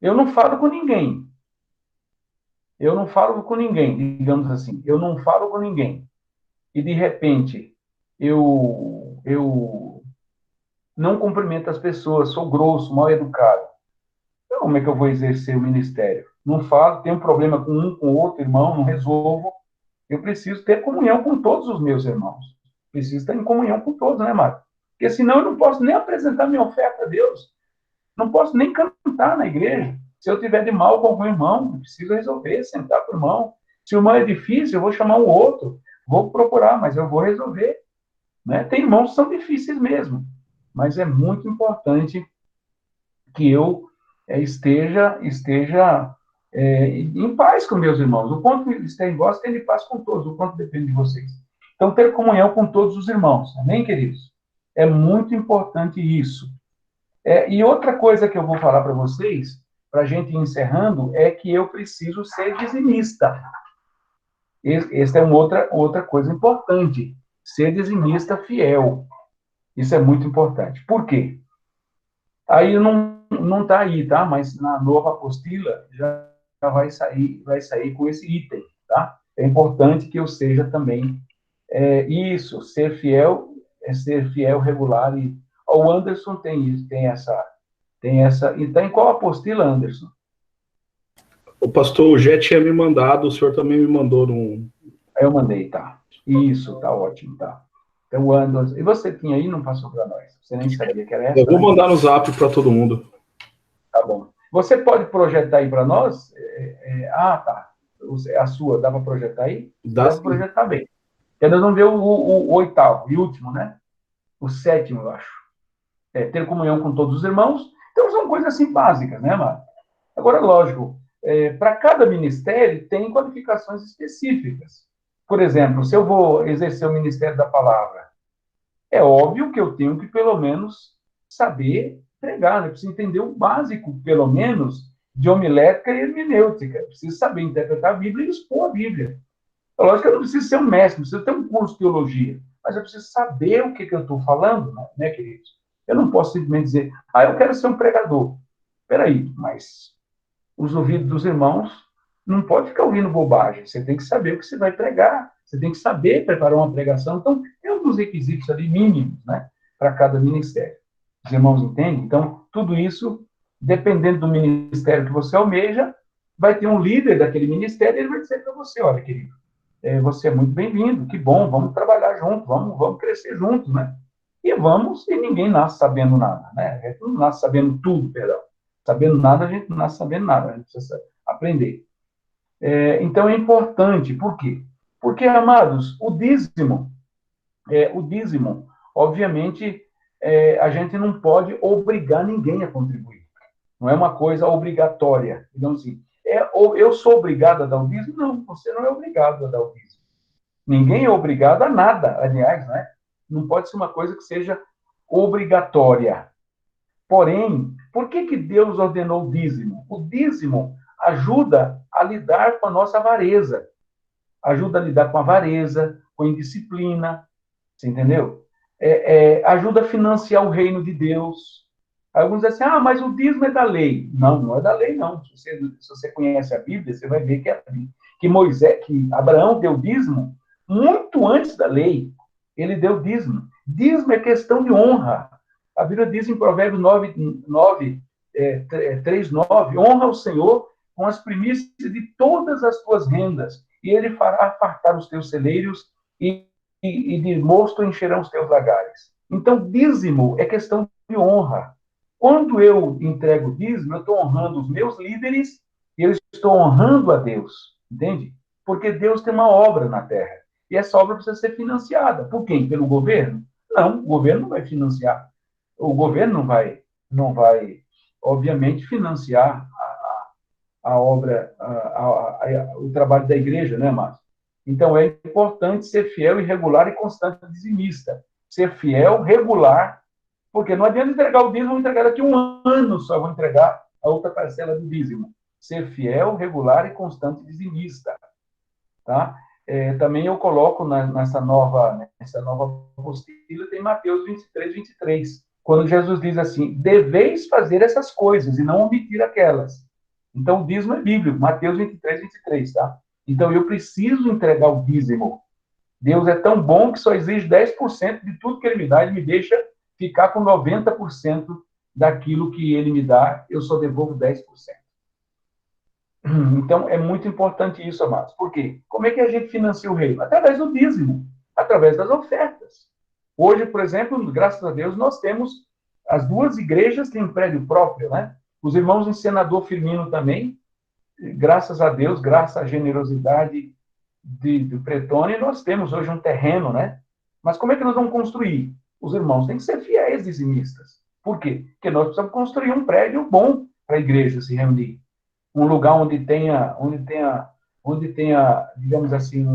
A: Eu não falo com ninguém. Digamos assim. Eu não falo com ninguém. E, de repente, eu não cumprimento as pessoas, sou grosso, mal educado. Então, como é que eu vou exercer o ministério? Não falo, tenho um problema com um, com outro irmão, não resolvo. Eu preciso ter comunhão com todos os meus irmãos. Preciso estar em comunhão com todos, né, Mário? Porque senão eu não posso nem apresentar minha oferta a Deus. Não posso nem cantar na igreja. Se eu tiver de mal com algum irmão, eu preciso resolver, sentar com o irmão. Se o irmão é difícil, eu vou chamar um outro. Vou procurar, mas eu vou resolver. Né? Tem irmãos que são difíceis mesmo. Mas é muito importante que eu esteja em paz com meus irmãos. O quanto esteja em vós, tem de paz com todos. O quanto depende de vocês. Então, ter comunhão com todos os irmãos. Amém, queridos? É muito importante isso. E outra coisa que eu vou falar para vocês, para a gente ir encerrando, é que eu preciso ser dizimista. Essa é outra coisa importante. Ser dizimista fiel. Isso é muito importante. Por quê? Aí não está aí, tá? Mas na nova apostila já vai sair com esse item, tá? É importante que eu seja também isso, ser fiel regular. E o Anderson tem isso, tem essa. E está em qual apostila, Anderson?
I: O pastor Jet tinha me mandado, o senhor também me mandou num.
A: Eu mandei, tá. Isso, tá ótimo, tá. Então, Anderson. E você tinha aí, não passou para nós? Você nem sabia que era essa?
I: Eu vou mandar no zap para todo mundo.
A: Tá bom. Você pode projetar aí para nós? Tá. A sua, dá para projetar aí?
I: Dá para
A: projetar bem. Porque nós vamos ver o oitavo e último, né? O sétimo, eu acho. Ter comunhão com todos os irmãos. Então, são coisas assim básicas, né, Mário? Agora, lógico, para cada ministério tem qualificações específicas. Por exemplo, se eu vou exercer o ministério da palavra, é óbvio que eu tenho que, pelo menos, saber pregar, né? Eu preciso entender o básico, pelo menos, de homilética e hermenêutica. Eu preciso saber interpretar a Bíblia e expor a Bíblia. É lógico que eu não preciso ser um mestre, não preciso ter um curso de teologia, mas eu preciso saber o que eu estou falando, né, queridos? Eu não posso simplesmente dizer: eu quero ser um pregador. Espera aí, mas os ouvidos dos irmãos não pode ficar ouvindo bobagem. Você tem que saber o que você vai pregar. Você tem que saber preparar uma pregação. Então, tem alguns requisitos ali mínimos, né, para cada ministério. Os irmãos entendem? Então, tudo isso, dependendo do ministério que você almeja, vai ter um líder daquele ministério e ele vai dizer para você: olha, querido, você é muito bem-vindo, que bom, vamos trabalhar junto, vamos crescer juntos, né? E ninguém nasce sabendo nada, né? A gente não nasce sabendo tudo, perdão. Sabendo nada, a gente não nasce sabendo nada, a gente precisa aprender. Então, é importante, por quê? Porque, amados, o dízimo, obviamente, a gente não pode obrigar ninguém a contribuir. Não é uma coisa obrigatória. Digamos assim, eu sou obrigado a dar o dízimo? Não, você não é obrigado a dar o dízimo. Ninguém é obrigado a nada, aliás, né? Não pode ser uma coisa que seja obrigatória. Porém, por que Deus ordenou o dízimo? O dízimo ajuda a lidar com a nossa avareza. ajuda a lidar com a avareza, com a indisciplina, você entendeu? Ajuda a financiar o reino de Deus. Alguns dizem assim, mas o dízimo é da lei. Não, não é da lei, não. Se você conhece a Bíblia, você vai ver que Abraão deu dízimo muito antes da lei. Ele deu dízimo. Dízimo é questão de honra. A Bíblia diz em Provérbios 3:9, honra o Senhor com as primícias de todas as tuas rendas, e ele fará fartar os teus celeiros, e de mosto encherão os teus lagares. Então, dízimo é questão de honra. Quando eu entrego dízimo, eu estou honrando os meus líderes, e eu estou honrando a Deus, entende? Porque Deus tem uma obra na terra, e essa obra precisa ser financiada. Por quem? Pelo governo? Não, o governo não vai financiar. O governo não vai obviamente, financiar a obra, o trabalho da igreja, né, Márcio? Então, é importante ser fiel e regular e constante dizimista. Ser fiel, regular, porque não adianta entregar o dízimo, vou entregar daqui a um ano só, vou entregar a outra parcela do dízimo. Ser fiel, regular e constante dizimista. Tá? Também eu coloco nessa nova apostila, tem Mateus 23:23, quando Jesus diz assim, deveis fazer essas coisas e não omitir aquelas. Então, o dízimo é bíblico, Mateus 23:23, tá? Então, eu preciso entregar o dízimo. Deus é tão bom que só exige 10% de tudo que Ele me dá, Ele me deixa ficar com 90% daquilo que Ele me dá, eu só devolvo 10%. Então, é muito importante isso, amados. Por quê? Como é que a gente financia o reino? Através do dízimo, através das ofertas. Hoje, por exemplo, graças a Deus, nós temos as duas igrejas têm prédio próprio, né? Os irmãos em Senador Firmino também, graças a Deus, graças à generosidade do Pretone, nós temos hoje um terreno, né? Mas como é que nós vamos construir? Os irmãos têm que ser fiéis dizimistas. Por quê? Porque nós precisamos construir um prédio bom para a igreja se reunir. Um lugar onde tenha, digamos assim,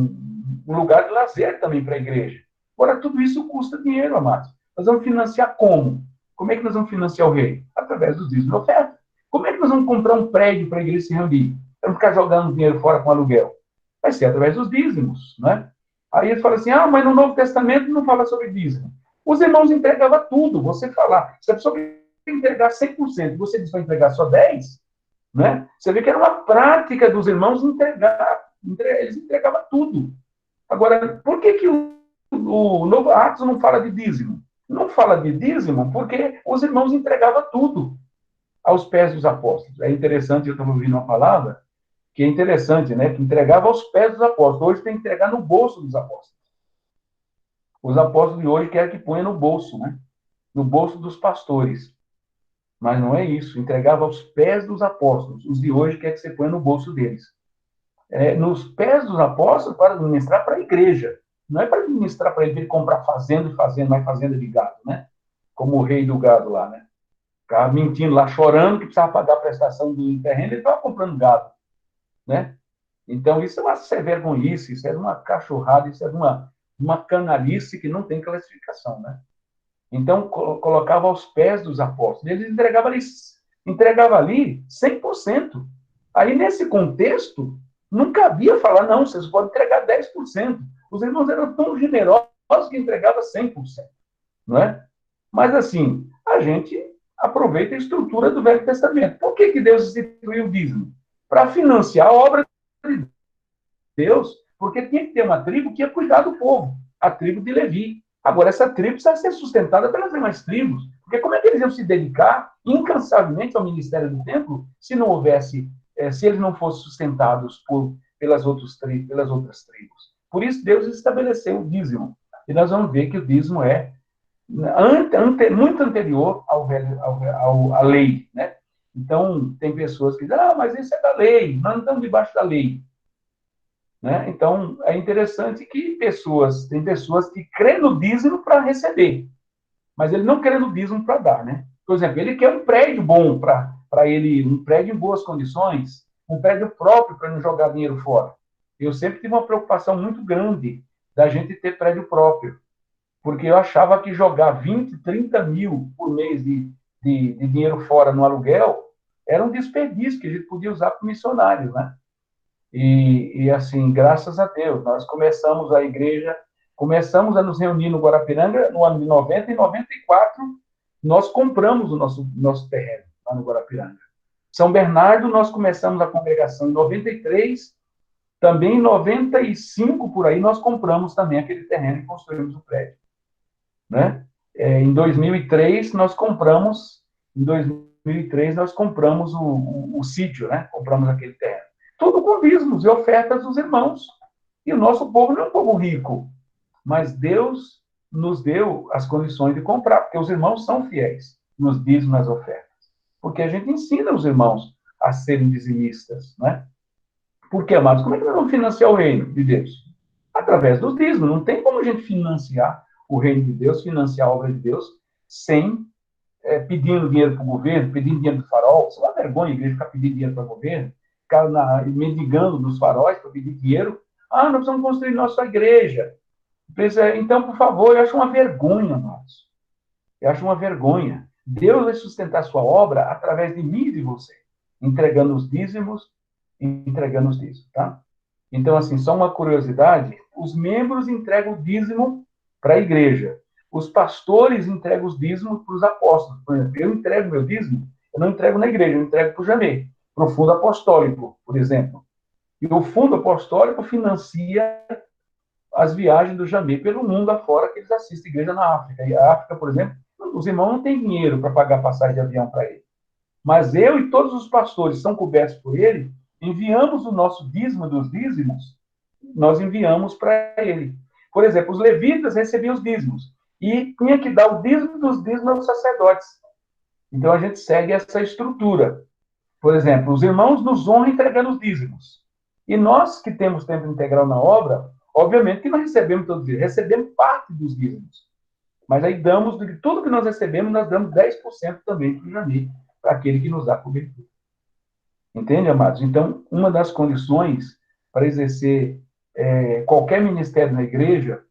A: um lugar de lazer também para a igreja. Agora, tudo isso custa dinheiro, amados. Nós vamos financiar como? Como é que nós vamos financiar o reino? Através dos dízimos de oferta. Como é que nós vamos comprar um prédio para a igreja se reunir? Para não ficar jogando dinheiro fora com aluguel. Vai ser através dos dízimos, né? Aí eles falam assim, mas no Novo Testamento não fala sobre dízimo. Os irmãos entregavam tudo. Você falar, se a pessoa entregar 100%, você diz que vai entregar só 10%, né? Você vê que era uma prática dos irmãos eles entregavam tudo. Agora, por que o Novo Atos não fala de dízimo? Não fala de dízimo porque os irmãos entregavam tudo aos pés dos apóstolos. É interessante, eu estava ouvindo uma palavra que é interessante, né? Que entregava aos pés dos apóstolos. Hoje tem que entregar no bolso dos apóstolos. Os apóstolos de hoje querem que ponha no bolso, né? No bolso dos pastores. Mas não é isso. Entregava aos pés dos apóstolos. Os de hoje querem que você ponha no bolso deles. Nos pés dos apóstolos para administrar para a igreja. Não é para administrar para ele comprar fazenda e fazenda, mais fazenda de gado, né? Como o rei do gado lá, né? Ficava mentindo lá, chorando que precisava pagar a prestação do terreno, ele estava comprando gado, né? Então, isso é uma vergonhice, isso é uma cachorrada, isso é uma canalice que não tem classificação, né? Então, colocava aos pés dos apóstolos. Eles entregava ali 100%. Aí, nesse contexto, não cabia falar, não, vocês podem entregar 10%. Os irmãos eram tão generosos que entregavam 100%, não é? Mas, assim, a gente aproveita a estrutura do Velho Testamento. Por que Deus instituiu o dízimo? Para financiar a obra de Deus, porque tinha que ter uma tribo que ia cuidar do povo, a tribo de Levi. Agora, essa tribo precisa ser sustentada pelas demais tribos, porque como é que eles iam se dedicar incansavelmente ao ministério do templo se não houvesse, se eles não fossem sustentados pelas outras tribos? Por isso, Deus estabeleceu o dízimo. E nós vamos ver que o dízimo é muito anterior à lei, né? Então, tem pessoas que dizem, mas isso é da lei, nós não estamos debaixo da lei. Né? Então, é interessante que tem pessoas que crêem no dízimo para receber, mas ele não crê no dízimo para dar, né? Por exemplo, ele quer um prédio bom para ele, um prédio em boas condições, um prédio próprio para não jogar dinheiro fora. Eu sempre tive uma preocupação muito grande da gente ter prédio próprio, porque eu achava que jogar 20, 30 mil por mês de dinheiro fora no aluguel era um desperdício que a gente podia usar para missionários, né? E assim, graças a Deus, nós começamos a igreja, começamos a nos reunir no Guarapiranga no ano de 90, e em 94 nós compramos o nosso terreno lá no Guarapiranga. São Bernardo, nós começamos a congregação em 93, também em 95, por aí, nós compramos também aquele terreno e construímos o prédio. Né? Em 2003, nós compramos o sítio, né? Compramos aquele terreno. Tudo com dízimos e ofertas dos irmãos. E o nosso povo não é um povo rico, mas Deus nos deu as condições de comprar, porque os irmãos são fiéis nos dízimos, nas ofertas. Porque a gente ensina os irmãos a serem dizimistas, né? Porque, amados, como é que nós vamos financiar o reino de Deus? Através dos dízimos. Não tem como a gente financiar o reino de Deus, financiar a obra de Deus, sem pedindo dinheiro para o governo, pedindo dinheiro do farol. Isso é uma vergonha a igreja ficar pedindo dinheiro para o governo, ficar mendigando dos faróis para pedir dinheiro. Nós precisamos construir nossa igreja. Então, por favor, eu acho uma vergonha, amados. Eu acho uma vergonha. Deus vai sustentar a sua obra através de mim e de você, entregando os dízimos, tá? Então, assim, só uma curiosidade, os membros entregam o dízimo para a igreja. Os pastores entregam os dízimos para os apóstolos. Por exemplo, eu entrego meu dízimo, eu não entrego na igreja, eu entrego para o Jamê, para o fundo apostólico, por exemplo. E o fundo apostólico financia as viagens do Jamê pelo mundo afora que eles assistem igreja na África. E a África, por exemplo, os irmãos não têm dinheiro para pagar passagem de avião para ele. Mas eu e todos os pastores são cobertos por ele, enviamos o nosso dízimo dos dízimos, nós enviamos para ele. Por exemplo, os levitas recebiam os dízimos e tinha que dar o dízimo dos dízimos aos sacerdotes. Então a gente segue essa estrutura. Por exemplo, os irmãos nos honram entregando os dízimos. E nós que temos tempo integral na obra, obviamente que não recebemos todos os dízimos, recebemos parte dos dízimos. Mas aí damos, de tudo que nós recebemos, nós damos 10% também para o Jamê, para aquele que nos dá cobertura. Entende, amados? Então, uma das condições para exercer qualquer ministério na igreja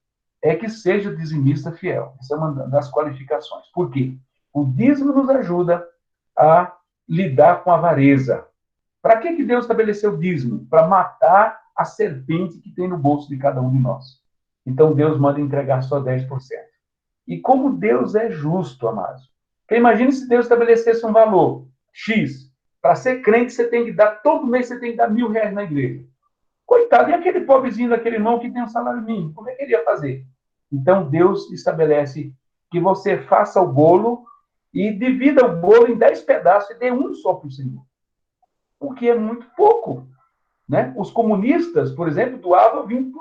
A: é que seja dizimista fiel. Essa é uma das qualificações. Por quê? O dízimo nos ajuda a lidar com a avareza. Para que Deus estabeleceu o dízimo? Para matar a serpente que tem no bolso de cada um de nós. Então, Deus manda entregar só 10%. E como Deus é justo, amados. Porque imagine se Deus estabelecesse um valor X. Para ser crente, você tem que dar, todo mês você tem que dar R$1.000 na igreja. Coitado, e aquele pobrezinho daquele irmão que tem um salário mínimo? Como é que ele ia fazer? Então, Deus estabelece que você faça o bolo e divida o bolo em 10 pedaços e dê um só para o Senhor. O que é muito pouco. Né? Os comunistas, por exemplo, doavam 20%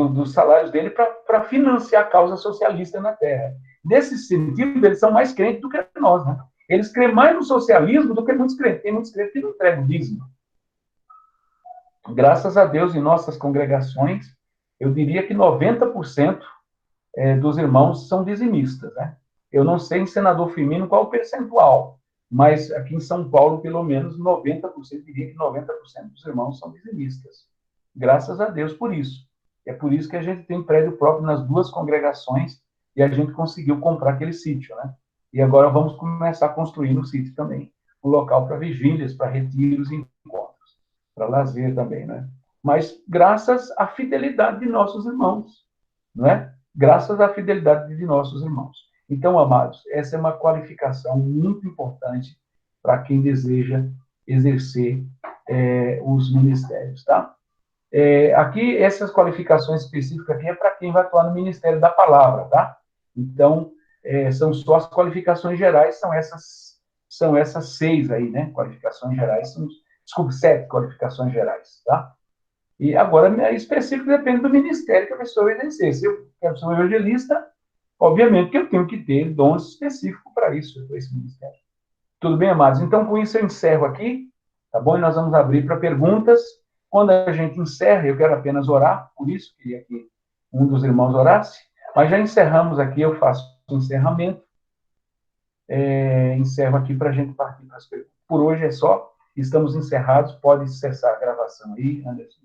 A: dos salários dele para financiar a causa socialista na Terra. Nesse sentido, eles são mais crentes do que nós, né? Eles creem mais no socialismo do que muitos crentes. Tem muitos crentes que não entregam o dízimo. Graças a Deus, em nossas congregações, eu diria que 90% dos irmãos são dizimistas, né? Eu não sei em Senador Firmino qual o percentual, mas aqui em São Paulo, pelo menos 90%, diria que 90% dos irmãos são dizimistas. Graças a Deus por isso. É por isso que a gente tem prédio próprio nas duas congregações e a gente conseguiu comprar aquele sítio, né? E agora vamos começar a construir no sítio também um local para vigílias, para retiros e encontros, para lazer também, né? Mas graças à fidelidade de nossos irmãos, não é? Graças à fidelidade de nossos irmãos. Então, amados, essa é uma qualificação muito importante para quem deseja exercer os ministérios, tá? Aqui, essas qualificações específicas aqui é para quem vai atuar no Ministério da Palavra, tá? Então, são só as qualificações gerais, são essas 6 aí, né? Qualificações gerais, desculpe, 7 qualificações gerais, tá? E agora, específico depende do ministério que a pessoa vai exercer. Se eu quero ser um evangelista, obviamente que eu tenho que ter dons específicos para isso, para esse ministério. Tudo bem, amados? Então, com isso eu encerro aqui, tá bom? E nós vamos abrir para perguntas. Quando a gente encerra, eu quero apenas orar, por isso queria que um dos irmãos orasse, mas já encerramos aqui, eu faço o encerramento, encerro aqui para a gente partir para as perguntas. Por hoje é só, estamos encerrados, pode cessar a gravação aí, Anderson.